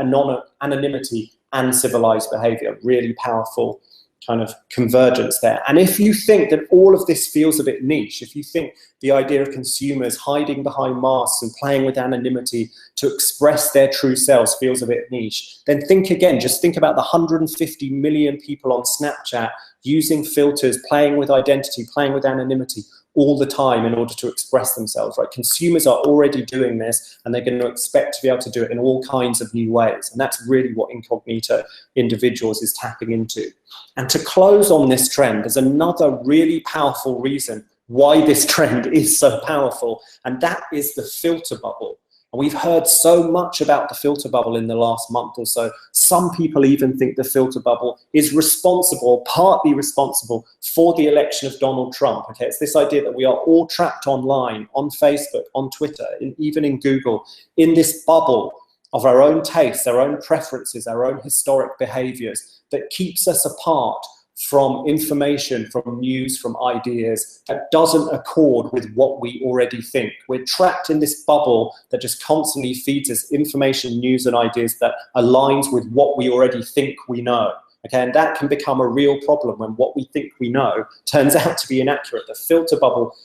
anonymity and civilized behavior? Really powerful kind of convergence there. And if you think that all of this feels a bit niche, if you think the idea of consumers hiding behind masks and playing with anonymity to express their true selves feels a bit niche, then think again. Just think about the 150 million people on Snapchat using filters, playing with identity, playing with anonymity all the time in order to express themselves, right? Consumers are already doing this, and they're going to expect to be able to do it in all kinds of new ways. And that's really what incognito individuals is tapping into. And to close on this trend, there's another really powerful reason why this trend is so powerful, and that is the filter bubble. And we've heard so much about the filter bubble in the last month or so. Some people even think the filter bubble is responsible, partly responsible, for the election of Donald Trump. Okay, it's this idea that we are all trapped online, on Facebook, on Twitter, even in Google, in this bubble of our own tastes, our own preferences, our own historic behaviors that keeps us apart from information, from news, from ideas that doesn't accord with what we already think. We're trapped in this bubble that just constantly feeds us information, news, and ideas that aligns with what we already think we know. Okay, and that can become a real problem when what we think we know turns out to be inaccurate. The filter bubble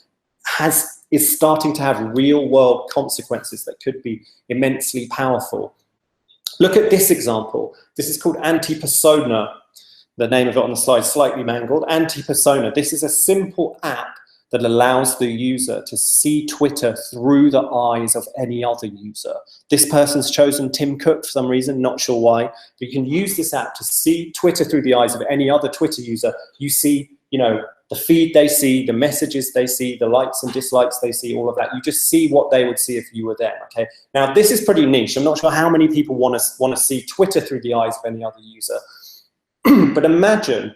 is starting to have real world consequences that could be immensely powerful. Look at this example. This is called ANTIPERSO. The name of it on the slide, slightly mangled. ANTIPERSO. This is a simple app that allows the user to see Twitter through the eyes of any other user. This person's chosen Tim Cook for some reason, not sure why. But you can use this app to see Twitter through the eyes of any other Twitter user. You see, the the feed they see, the messages they see, the likes and dislikes they see, all of that. You just see what they would see if you were there, okay? Now, this is pretty niche. I'm not sure how many people want to see Twitter through the eyes of any other user. But imagine,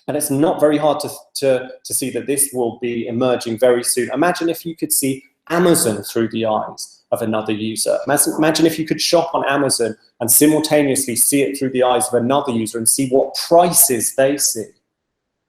and it's not very hard to see that this will be emerging very soon. Imagine if you could see Amazon through the eyes of another user. Imagine if you could shop on Amazon and simultaneously see it through the eyes of another user and see what prices they see.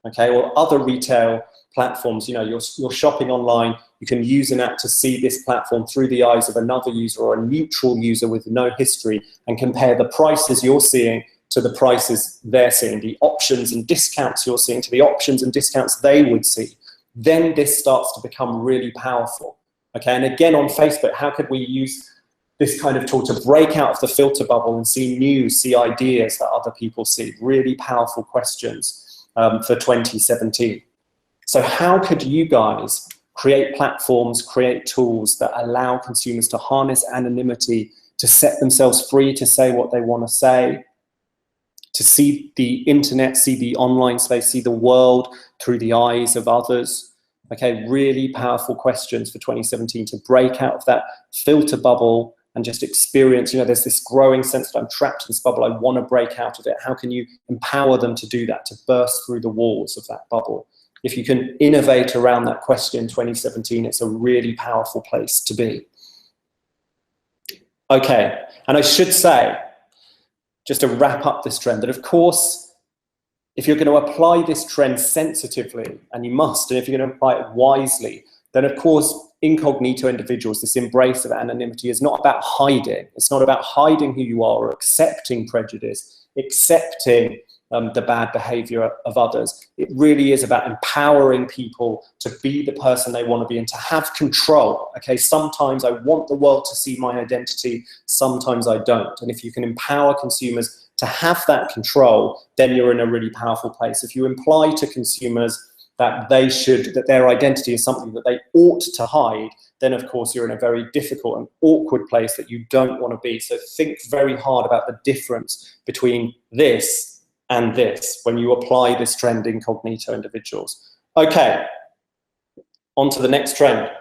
Okay, or other retail platforms, you know, you're shopping online, you can use an app to see this platform through the eyes of another user or a neutral user with no history and compare the prices you're seeing to the prices they're seeing, the options and discounts you're seeing to the options and discounts they would see. Then this starts to become really powerful. Okay, and again on Facebook, how could we use this kind of tool to break out of the filter bubble and see news, see ideas that other people see? Really powerful questions for 2017. So how could you guys create platforms, create tools that allow consumers to harness anonymity, to set themselves free to say what they want to say, to see the internet, see the online space, see the world through the eyes of others? Okay, really powerful questions for 2017 to break out of that filter bubble and just experience, you know, there's this growing sense that I'm trapped in this bubble, I want to break out of it. How can you empower them to do that, to burst through the walls of that bubble? If you can innovate around that question in 2017, it's a really powerful place to be. Okay, and I should say, just to wrap up this trend, that of course, if you're going to apply this trend sensitively, and you must, and if you're going to apply it wisely, then of course, incognito individuals, this embrace of anonymity is not about hiding. It's not about hiding who you are or accepting prejudice, accepting the bad behavior of others. It really is about empowering people to be the person they want to be and to have control. Okay, sometimes I want the world to see my identity, sometimes I don't. And if you can empower consumers to have that control, then you're in a really powerful place. If you imply to consumers that that their identity is something that they ought to hide, then of course you're in a very difficult and awkward place that you don't want to be. So think very hard about the difference between this and this when you apply this trend incognito individuals. Okay, on to the next trend.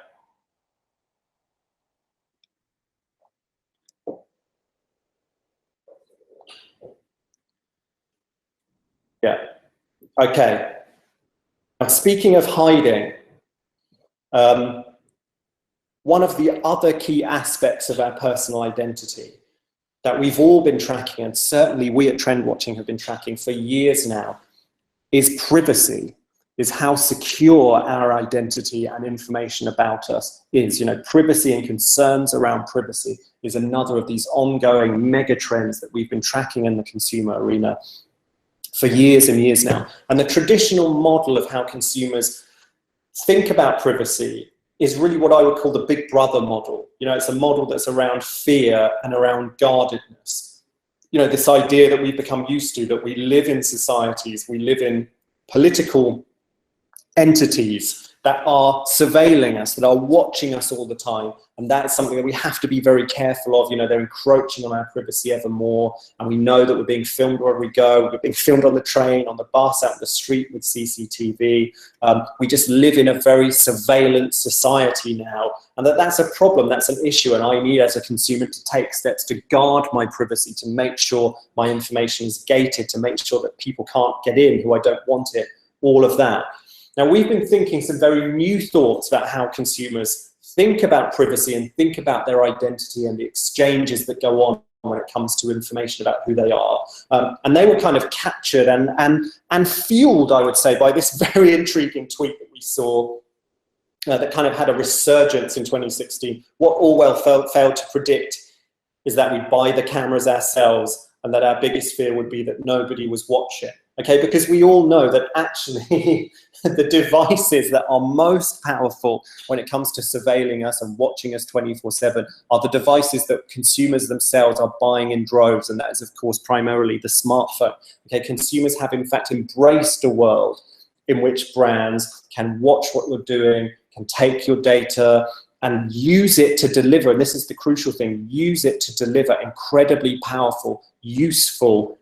Yeah, okay. Now, speaking of hiding, one of the other key aspects of our personal identity that we've all been tracking, and certainly we at Trend Watching have been tracking for years now, is privacy, is how secure our identity and information about us is. You know, privacy and concerns around privacy is another of these ongoing mega trends that we've been tracking in the consumer arena for years and years now. And the traditional model of how consumers think about privacy is really what I would call the big brother model. You know, it's a model that's around fear and around guardedness. You know, this idea that we've become used to, that we live in societies, we live in political entities that are surveilling us, that are watching us all the time. And that's something that we have to be very careful of. You know, they're encroaching on our privacy ever more. And we know that we're being filmed wherever we go. We're being filmed on the train, on the bus, out in the street with CCTV. We just live in a very surveillance society now. And that's a problem, that's an issue. And I need, as a consumer, to take steps to guard my privacy, to make sure my information is gated, to make sure that people can't get in who I don't want it, all of that. Now, we've been thinking some very new thoughts about how consumers think about privacy and think about their identity and the exchanges that go on when it comes to information about who they are. And they were kind of captured and fueled, I would say, by this very intriguing tweet that we saw that kind of had a resurgence in 2016. What Orwell failed to predict is that we'd buy the cameras ourselves and that our biggest fear would be that nobody was watching. Okay, because we all know that actually the devices that are most powerful when it comes to surveilling us and watching us 24/7 are the devices that consumers themselves are buying in droves, and that is, of course, primarily the smartphone. Okay, consumers have in fact embraced a world in which brands can watch what you're doing, can take your data and use it to deliver, and this is the crucial thing, use it to deliver incredibly powerful, useful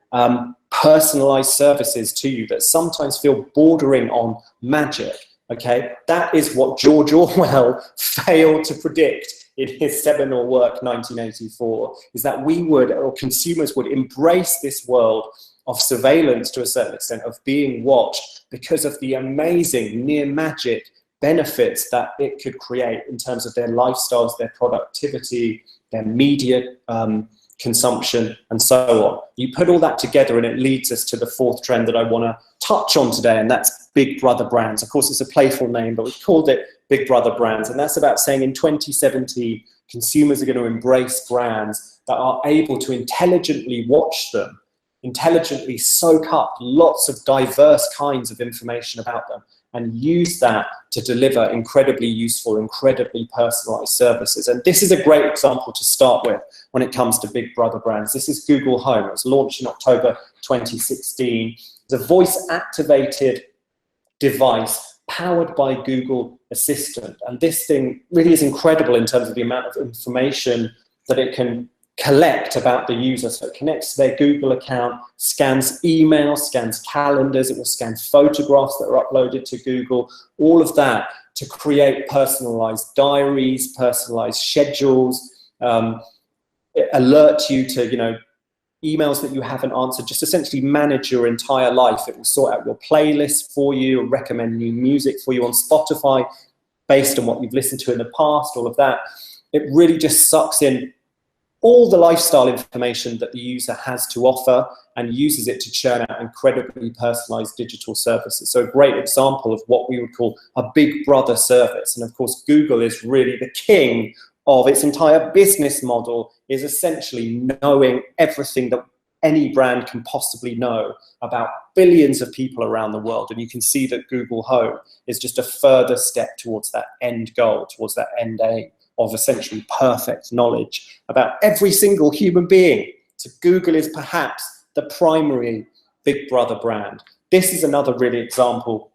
personalized services to you that sometimes feel bordering on magic. Okay, that is what George Orwell failed to predict in his seminal work 1984, is that we would, or consumers would, embrace this world of surveillance to a certain extent, of being watched, because of the amazing near magic benefits that it could create in terms of their lifestyles, their productivity, their media consumption, and so on. You put all that together and it leads us to the fourth trend that I want to touch on today, and that's Big Brother brands. Of course, it's a playful name, but we've called it Big Brother brands, and that's about saying in 2017, consumers are going to embrace brands that are able to intelligently watch them, intelligently soak up lots of diverse kinds of information about them, and use that to deliver incredibly useful, incredibly personalized services. And this is a great example to start with when it comes to Big Brother brands. This is Google Home. It was launched in October 2016. It's a voice-activated device powered by Google Assistant. And this thing really is incredible in terms of the amount of information that it can collect about the user. So it connects to their Google account, scans emails, scans calendars, it will scan photographs that are uploaded to Google, all of that to create personalized diaries, personalized schedules, alert you to, you know, emails that you haven't answered, just essentially manage your entire life. It will sort out your playlist for you, recommend new music for you on Spotify based on what you've listened to in the past, all of that. It really just sucks in all the lifestyle information that the user has to offer and uses it to churn out incredibly personalized digital services. So a great example of what we would call a Big Brother service. And of course, Google is really the king of its entire business model, is essentially knowing everything that any brand can possibly know about billions of people around the world. And you can see that Google Home is just a further step towards that end goal, towards that end aim of essentially perfect knowledge about every single human being. So Google is perhaps the primary Big Brother brand. This is another really example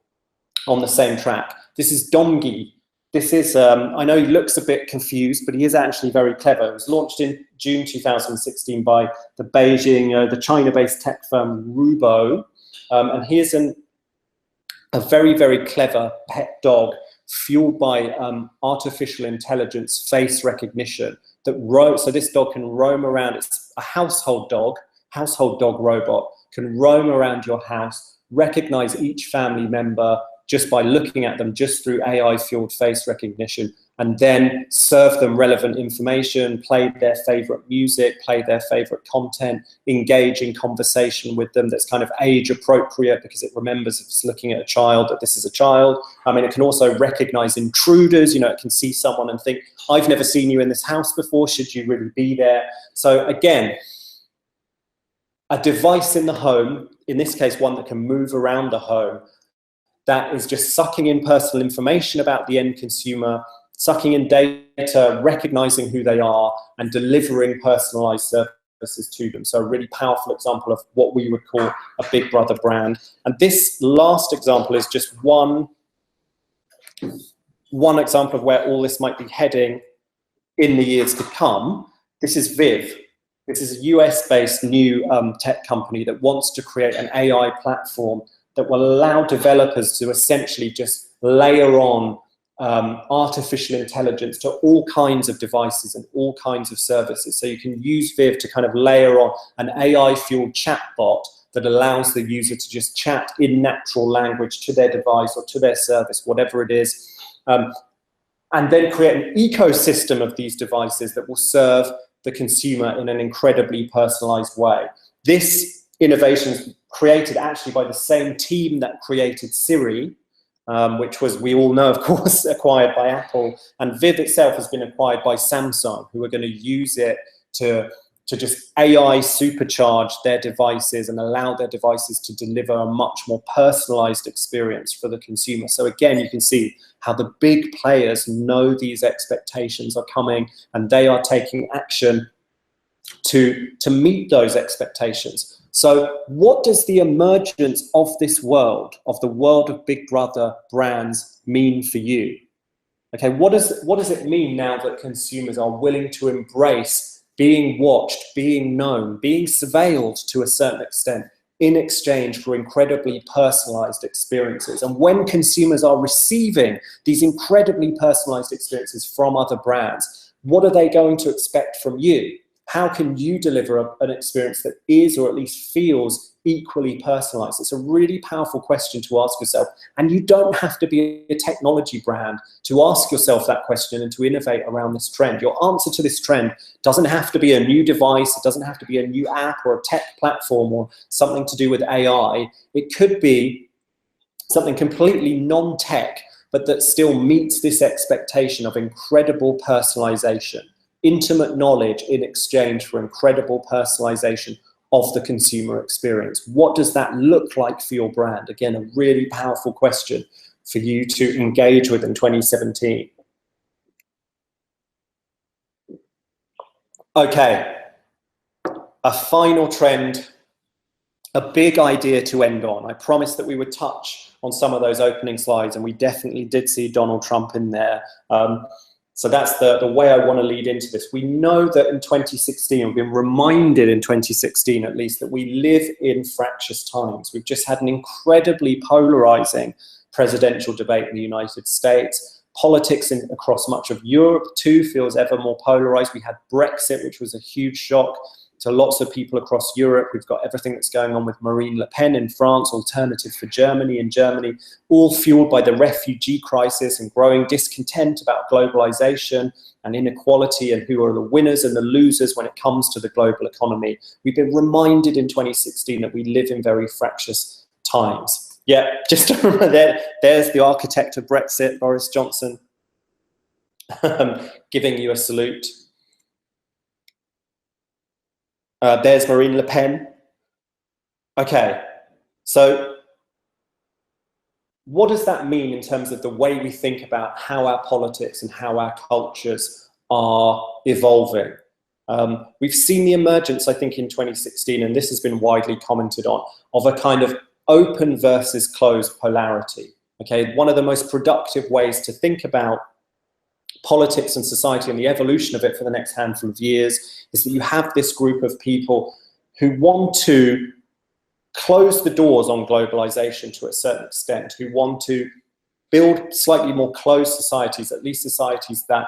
on the same track. This is DOMGY. This is, I know he looks a bit confused, but he is actually very clever. It was launched in June 2016 by the Beijing, the China-based tech firm Rubo. And he is a very, very clever pet dog fueled by artificial intelligence face recognition. So this dog can roam around. It's a household dog robot, can roam around your house, recognize each family member just by looking at them, just through AI-fueled face recognition, and then serve them relevant information, play their favorite music, play their favorite content, engage in conversation with them that's kind of age appropriate because it remembers if it's looking at a child that this is a child. I mean, it can also recognize intruders. You know, it can see someone and think, I've never seen you in this house before, should you really be there? So again, a device in the home, in this case, one that can move around the home, that is just sucking in personal information about the end consumer, sucking in data, recognizing who they are, and delivering personalized services to them. So a really powerful example of what we would call a Big Brother brand. And this last example is just one example of where all this might be heading in the years to come. This is Viv. This is a US-based new tech company that wants to create an AI platform that will allow developers to essentially just layer on artificial intelligence to all kinds of devices and all kinds of services. So you can use Viv to kind of layer on an AI-fueled chatbot that allows the user to just chat in natural language to their device or to their service, whatever it is, and then create an ecosystem of these devices that will serve the consumer in an incredibly personalized way. This innovation is created actually by the same team that created Siri, which was, we all know, of course, acquired by Apple. And Viv itself has been acquired by Samsung, who are going to use it to just AI supercharge their devices and allow their devices to deliver a much more personalized experience for the consumer. So again, you can see how the big players know these expectations are coming and they are taking action to meet those expectations. So what does the emergence of this world, of the world of Big Brother brands, mean for you? Okay, what does it mean now that consumers are willing to embrace being watched, being known, being surveilled to a certain extent, in exchange for incredibly personalized experiences. And when consumers are receiving these incredibly personalized experiences from other brands, what are they going to expect from you? How can you deliver an experience that is, or at least feels, equally personalized? It's a really powerful question to ask yourself. And you don't have to be a technology brand to ask yourself that question and to innovate around this trend. Your answer to this trend doesn't have to be a new device. It doesn't have to be a new app or a tech platform or something to do with AI. It could be something completely non-tech, but that still meets this expectation of incredible personalization. Intimate knowledge in exchange for incredible personalization of the consumer experience. What does that look like for your brand? Again, a really powerful question for you to engage with in 2017. Okay, a final trend, a big idea to end on. I promised that we would touch on some of those opening slides, and we definitely did see Donald Trump in there. So that's the way I want to lead into this. We know that in 2016, we've been reminded in 2016 at least, that we live in fractious times. We've just had an incredibly polarizing presidential debate in the United States. Politics across much of Europe too feels ever more polarized. We had Brexit, which was a huge shock to lots of people across Europe. We've got everything that's going on with Marine Le Pen in France, Alternative for Germany in Germany, all fueled by the refugee crisis and growing discontent about globalization and inequality and who are the winners and the losers when it comes to the global economy. We've been reminded in 2016 that we live in very fractious times. Yeah, just to remember there's the architect of Brexit, Boris Johnson, giving you a salute. There's Marine Le Pen. Okay, so what does that mean in terms of the way we think about how our politics and how our cultures are evolving? We've seen the emergence, I think, in 2016, and this has been widely commented on, of a kind of open versus closed polarity. Okay, one of the most productive ways to think about politics and society and the evolution of it for the next handful of years is that you have this group of people who want to close the doors on globalization to a certain extent, who want to build slightly more closed societies, at least societies that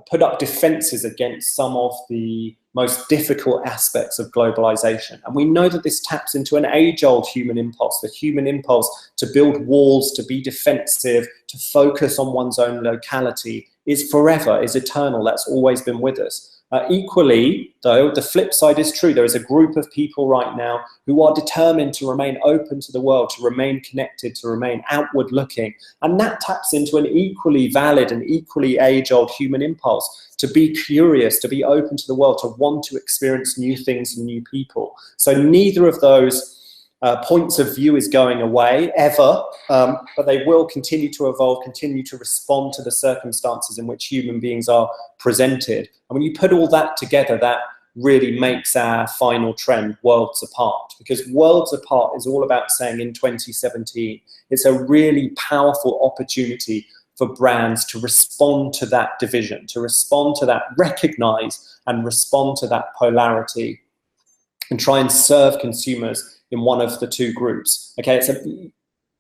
put up defenses against some of the most difficult aspects of globalization. And we know that this taps into an age-old human impulse, the human impulse to build walls, to be defensive, to focus on one's own locality, is forever, is eternal. That's always been with us. Equally, though, the flip side is true. There is a group of people right now who are determined to remain open to the world, to remain connected, to remain outward looking. And that taps into an equally valid and equally age-old human impulse to be curious, to be open to the world, to want to experience new things and new people. So neither of those points of view is going away ever, but they will continue to evolve, continue to respond to the circumstances in which human beings are presented. And when you put all that together, that really makes our final trend worlds apart, because worlds apart is all about saying in 2017, it's a really powerful opportunity for brands to respond to that division, to respond to that, recognize and respond to that polarity and try and serve consumers in one of the two groups. Okay,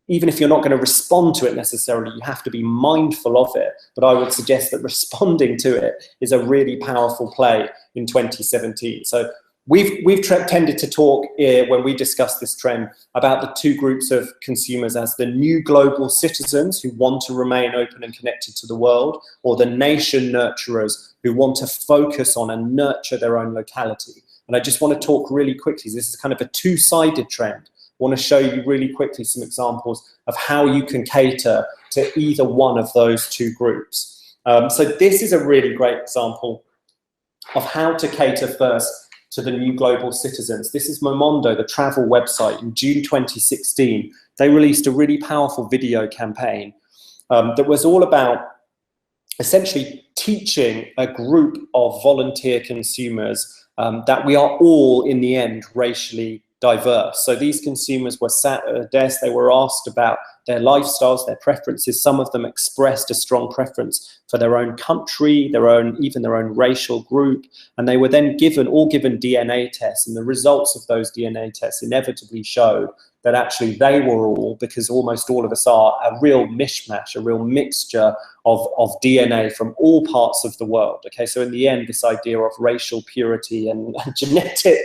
even if you're not going to respond to it necessarily, you have to be mindful of it. But I would suggest that responding to it is a really powerful play in 2017. So we've tended to talk when we discuss this trend about the two groups of consumers as the new global citizens who want to remain open and connected to the world, or the nation nurturers who want to focus on and nurture their own locality. And I just want to talk really quickly. This is kind of a two-sided trend. I want to show you really quickly some examples of how you can cater to either one of those two groups. So this is a really great example of how to cater first to the new global citizens. This is Momondo, the travel website. In June 2016, they released a really powerful video campaign that was all about essentially teaching a group of volunteer consumers that we are all, in the end, racially diverse. So these consumers were sat at a desk, they were asked about their lifestyles, their preferences. Some of them expressed a strong preference for their own country, even their own racial group, and they were then all given DNA tests, and the results of those DNA tests inevitably showed that actually they were all, because almost all of us are, a real mishmash, a real mixture of DNA from all parts of the world. Okay, so in the end, this idea of racial purity and genetic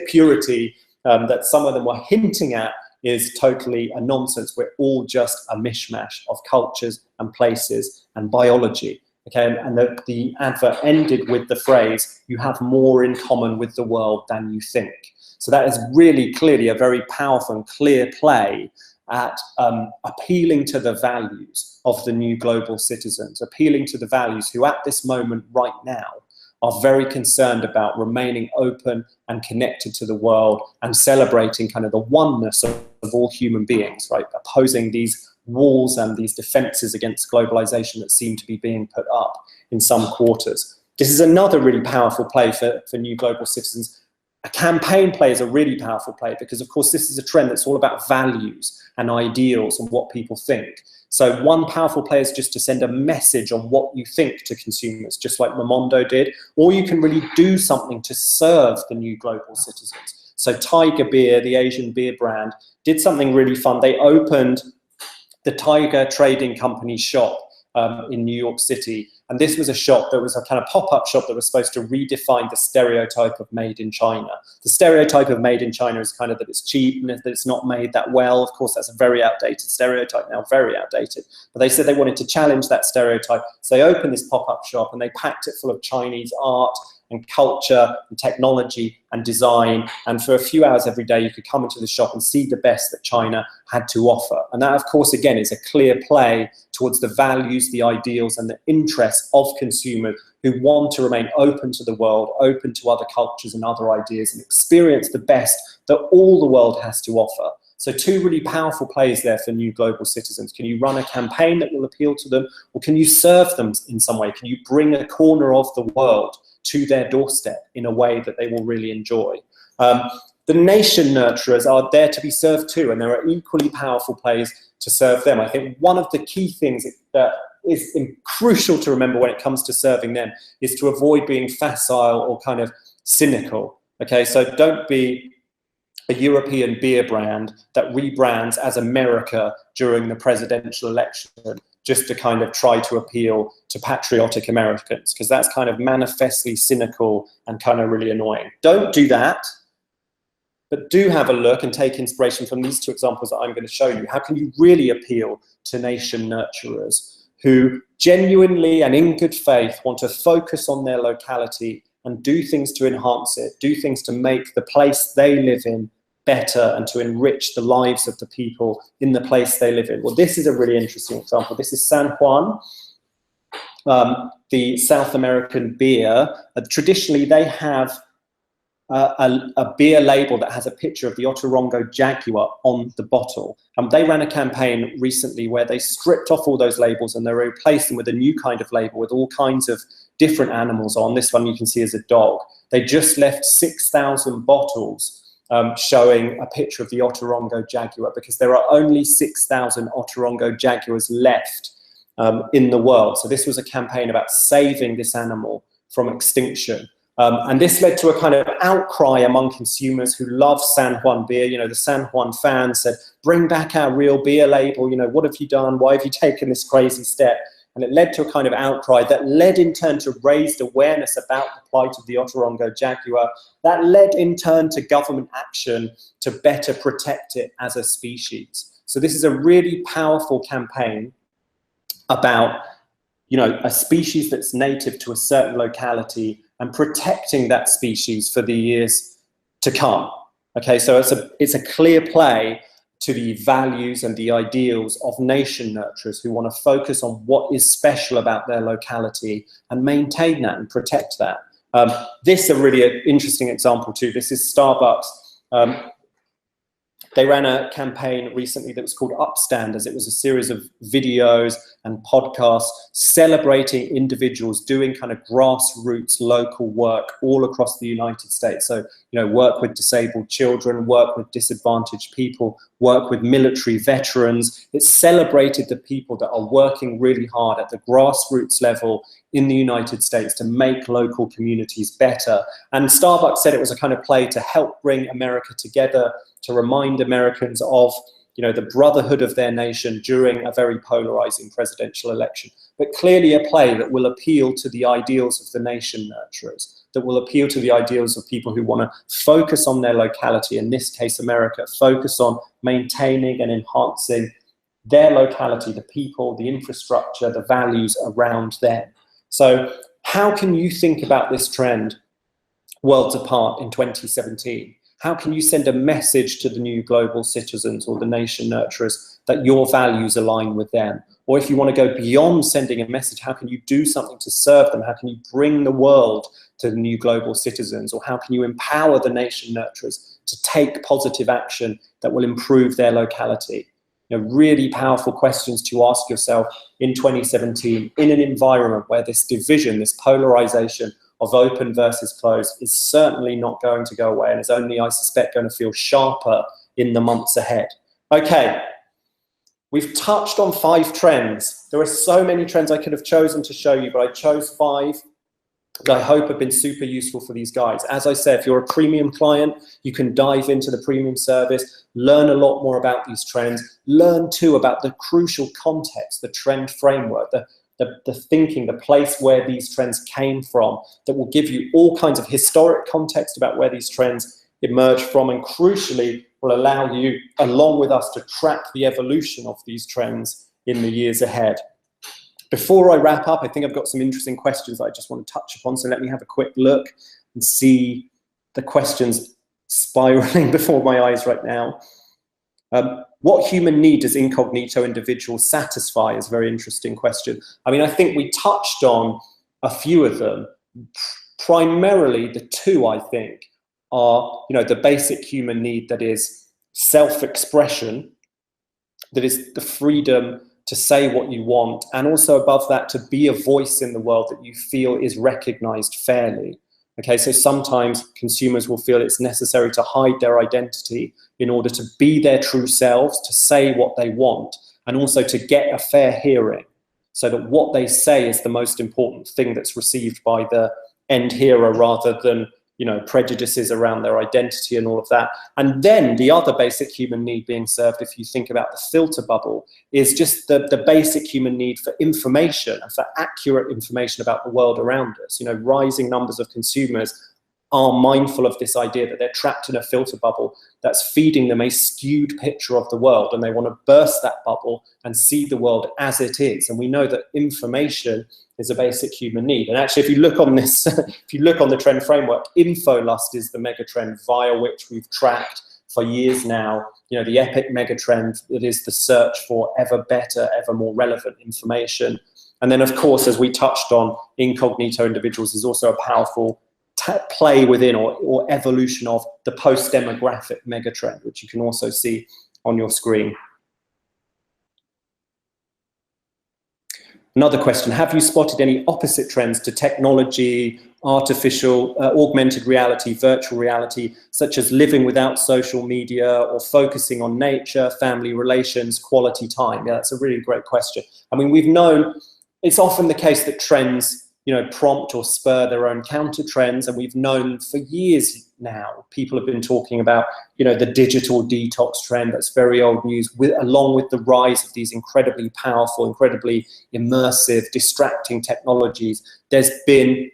purity that some of them were hinting at is totally a nonsense. We're all just a mishmash of cultures and places and biology. Okay, and the advert ended with the phrase, "You have more in common with the world than you think." So that is really clearly a very powerful and clear play at appealing to the values of the new global citizens, appealing to the values who at this moment right now are very concerned about remaining open and connected to the world and celebrating kind of the oneness of all human beings, right? Opposing these walls and these defenses against globalization that seem to be being put up in some quarters. This is another really powerful play for new global citizens. A campaign play is a really powerful play because, of course, this is a trend that's all about values and ideals and what people think. So one powerful play is just to send a message on what you think to consumers, just like MOMONDO did, or you can really do something to serve the new global citizens. So Tiger Beer, the Asian beer brand, did something really fun. They opened the Tiger Trading Company shop in New York City. And this was a shop that was a kind of pop-up shop that was supposed to redefine the stereotype of made in China. The stereotype of made in China is kind of that it's cheap and that it's not made that well. Of course, that's a very outdated stereotype now, very outdated. But they said they wanted to challenge that stereotype. So they opened this pop-up shop and they packed it full of Chinese art and culture and technology and design. And for a few hours every day, you could come into the shop and see the best that China had to offer. And that, of course, again, is a clear play towards the values, the ideals, and the interests of consumers who want to remain open to the world, open to other cultures and other ideas, and experience the best that all the world has to offer. So two really powerful plays there for new global citizens. Can you run a campaign that will appeal to them, or can you serve them in some way? Can you bring a corner of the world to their doorstep in a way that they will really enjoy? The nation nurturers are there to be served too, and there are equally powerful plays to serve them. I think one of the key things that is crucial to remember when it comes to serving them is to avoid being facile or kind of cynical. Okay, so don't be a European beer brand that rebrands as America during the presidential election just to kind of try to appeal to patriotic Americans, because that's kind of manifestly cynical and kind of really annoying. Don't do that, but do have a look and take inspiration from these two examples that I'm going to show you. How can you really appeal to nation nurturers who genuinely and in good faith want to focus on their locality and do things to enhance it, do things to make the place they live in better and to enrich the lives of the people in the place they live in? Well, this is a really interesting example. This is San Juan, the South American beer. Traditionally, they have a beer label that has a picture of the Otorongo jaguar on the bottle. They ran a campaign recently where they stripped off all those labels and they replaced them with a new kind of label with all kinds of different animals on. This one you can see is a dog. They just left 6,000 bottles showing a picture of the Otorongo jaguar, because there are only 6,000 Otorongo jaguars left in the world. So this was a campaign about saving this animal from extinction. And this led to a kind of outcry among consumers who love San Juan beer. You know, the San Juan fans said, bring back our real beer label. You know, what have you done? Why have you taken this crazy step? And it led to a kind of outcry that led in turn to raised awareness about the plight of the Otorongo jaguar. That led in turn to government action to better protect it as a species. So this is a really powerful campaign about, you know, a species that's native to a certain locality and protecting that species for the years to come. Okay, so it's a clear play to the values and the ideals of nation nurturers who want to focus on what is special about their locality and maintain that and protect that. This is a really interesting example too. This is Starbucks They ran a campaign recently that was called Upstanders. It was a series of videos and podcasts celebrating individuals doing kind of grassroots local work all across the United States. So, you know, work with disabled children, work with disadvantaged people, work with military veterans. It celebrated the people that are working really hard at the grassroots level in the United States to make local communities better. And Starbucks said it was a kind of play to help bring America together, to remind Americans of, you know, the brotherhood of their nation during a very polarizing presidential election. But clearly a play that will appeal to the ideals of the nation nurturers, that will appeal to the ideals of people who want to focus on their locality, in this case America, focus on maintaining and enhancing their locality, the people, the infrastructure, the values around them. So how can you think about this trend worlds apart in 2017? How can you send a message to the new global citizens or the nation nurturers that your values align with them? Or if you want to go beyond sending a message, how can you do something to serve them? How can you bring the world to the new global citizens? Or how can you empower the nation nurturers to take positive action that will improve their locality? You know, really powerful questions to ask yourself in 2017 in an environment where this division, this polarization of open versus closed is certainly not going to go away and is only, I suspect, going to feel sharper in the months ahead. Okay, we've touched on 5 trends. There are so many trends I could have chosen to show you, but I chose 5 that I hope have been super useful for these guys. As I said, if you're a premium client, you can dive into the premium service, learn a lot more about these trends, learn too about the crucial context, the trend framework, the thinking, the place where these trends came from, that will give you all kinds of historic context about where these trends emerge from, and crucially will allow you, along with us, to track the evolution of these trends in the years ahead. Before I wrap up, I think I've got some interesting questions that I just want to touch upon, so let me have a quick look and see the questions spiraling before my eyes right now. What human need does incognito individuals satisfy is a very interesting question. I mean, I think we touched on a few of them. Primarily, the 2, I think, are, you know, the basic human need that is self-expression, that is the freedom to say what you want, and also above that, to be a voice in the world that you feel is recognized fairly. Okay, so sometimes consumers will feel it's necessary to hide their identity in order to be their true selves, to say what they want, and also to get a fair hearing, so that what they say is the most important thing that's received by the end hearer, rather than, you know, prejudices around their identity and all of that. And then the other basic human need being served, if you think about the filter bubble, is just the basic human need for information and for accurate information about the world around us. You know, rising numbers of consumers are mindful of this idea that they're trapped in a filter bubble that's feeding them a skewed picture of the world, and they want to burst that bubble and see the world as it is. And we know that information is a basic human need. And actually, if you look on this, if you look on the trend framework, infolust is the mega trend via which we've tracked for years now, you know, the epic mega trend that is the search for ever better, ever more relevant information. And then, of course, as we touched on, incognito individuals is also a powerful play within or evolution of the post-demographic megatrend, which you can also see on your screen. Another question, have you spotted any opposite trends to technology, artificial, augmented reality, virtual reality, such as living without social media or focusing on nature, family relations, quality time? Yeah, that's a really great question. I mean, we've known, it's often the case that trends, you know, prompt or spur their own counter trends. And we've known for years now, people have been talking about, you know, the digital detox trend. That's very old news, along with the rise of these incredibly powerful, incredibly immersive, distracting technologies. There's been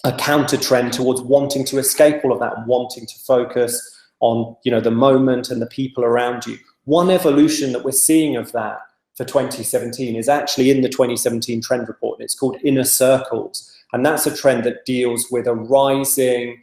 a counter trend towards wanting to escape all of that, wanting to focus on, you know, the moment and the people around you. One evolution that we're seeing of that for 2017 is actually in the 2017 trend report, and it's called Inner Circles. And that's a trend that deals with a rising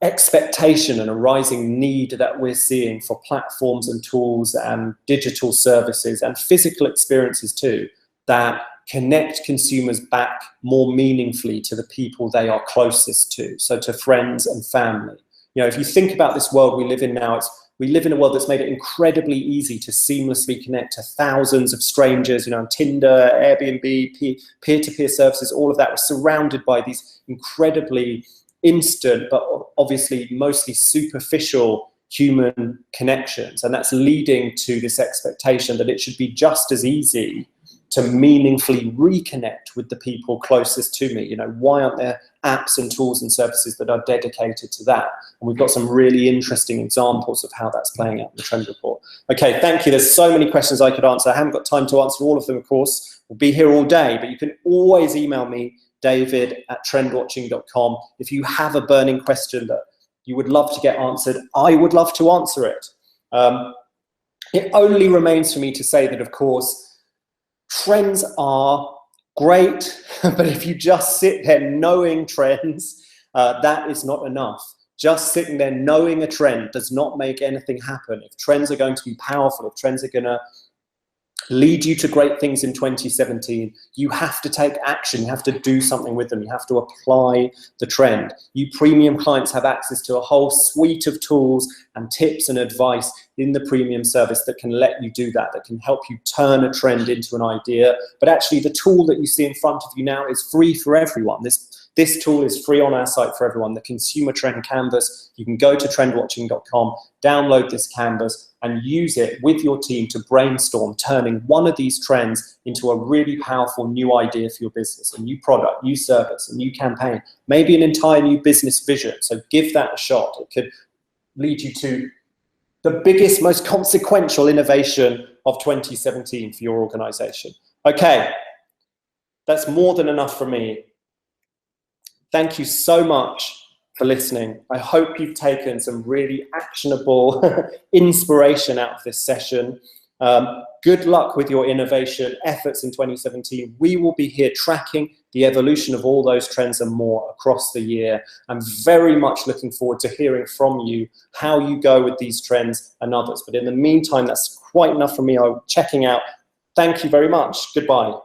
expectation and a rising need that we're seeing for platforms and tools and digital services and physical experiences too, that connect consumers back more meaningfully to the people they are closest to, so to friends and family. You know, if you think about this world we live in now, it's We live in a world that's made it incredibly easy to seamlessly connect to thousands of strangers, you know, on Tinder, Airbnb, peer-to-peer services, all of that. We're surrounded by these incredibly instant, but obviously mostly superficial human connections. And that's leading to this expectation that it should be just as easy to meaningfully reconnect with the people closest to me. You know, why aren't there apps and tools and services that are dedicated to that? And we've got some really interesting examples of how that's playing out in the trend report. Okay, thank you. There's so many questions I could answer. I haven't got time to answer all of them, of course. We'll be here all day, but you can always email me, david@trendwatching.com. If you have a burning question that you would love to get answered, I would love to answer it. It only remains for me to say that, of course, trends are great, but if you just sit there knowing trends, that is not enough. Just sitting there knowing a trend does not make anything happen. If trends are going to be powerful, if trends are going to lead you to great things in 2017, you have to take action. You have to do something with them. You have to apply the trend. You premium clients have access to a whole suite of tools and tips and advice in the premium service that can let you do that, that can help you turn a trend into an idea. But actually the tool that you see in front of you now is free for everyone. This tool is free on our site for everyone, the Consumer Trend Canvas. You can go to trendwatching.com, download this canvas, and use it with your team to brainstorm turning one of these trends into a really powerful new idea for your business, a new product, new service, a new campaign, maybe an entire new business vision. So give that a shot. It could lead you to the biggest, most consequential innovation of 2017 for your organization. Okay, that's more than enough for me. Thank you so much for listening. I hope you've taken some really actionable inspiration out of this session. Good luck with your innovation efforts in 2017. We will be here tracking the evolution of all those trends and more across the year. I'm very much looking forward to hearing from you how you go with these trends and others. But in the meantime, that's quite enough for me. I'm checking out. Thank you very much. Goodbye.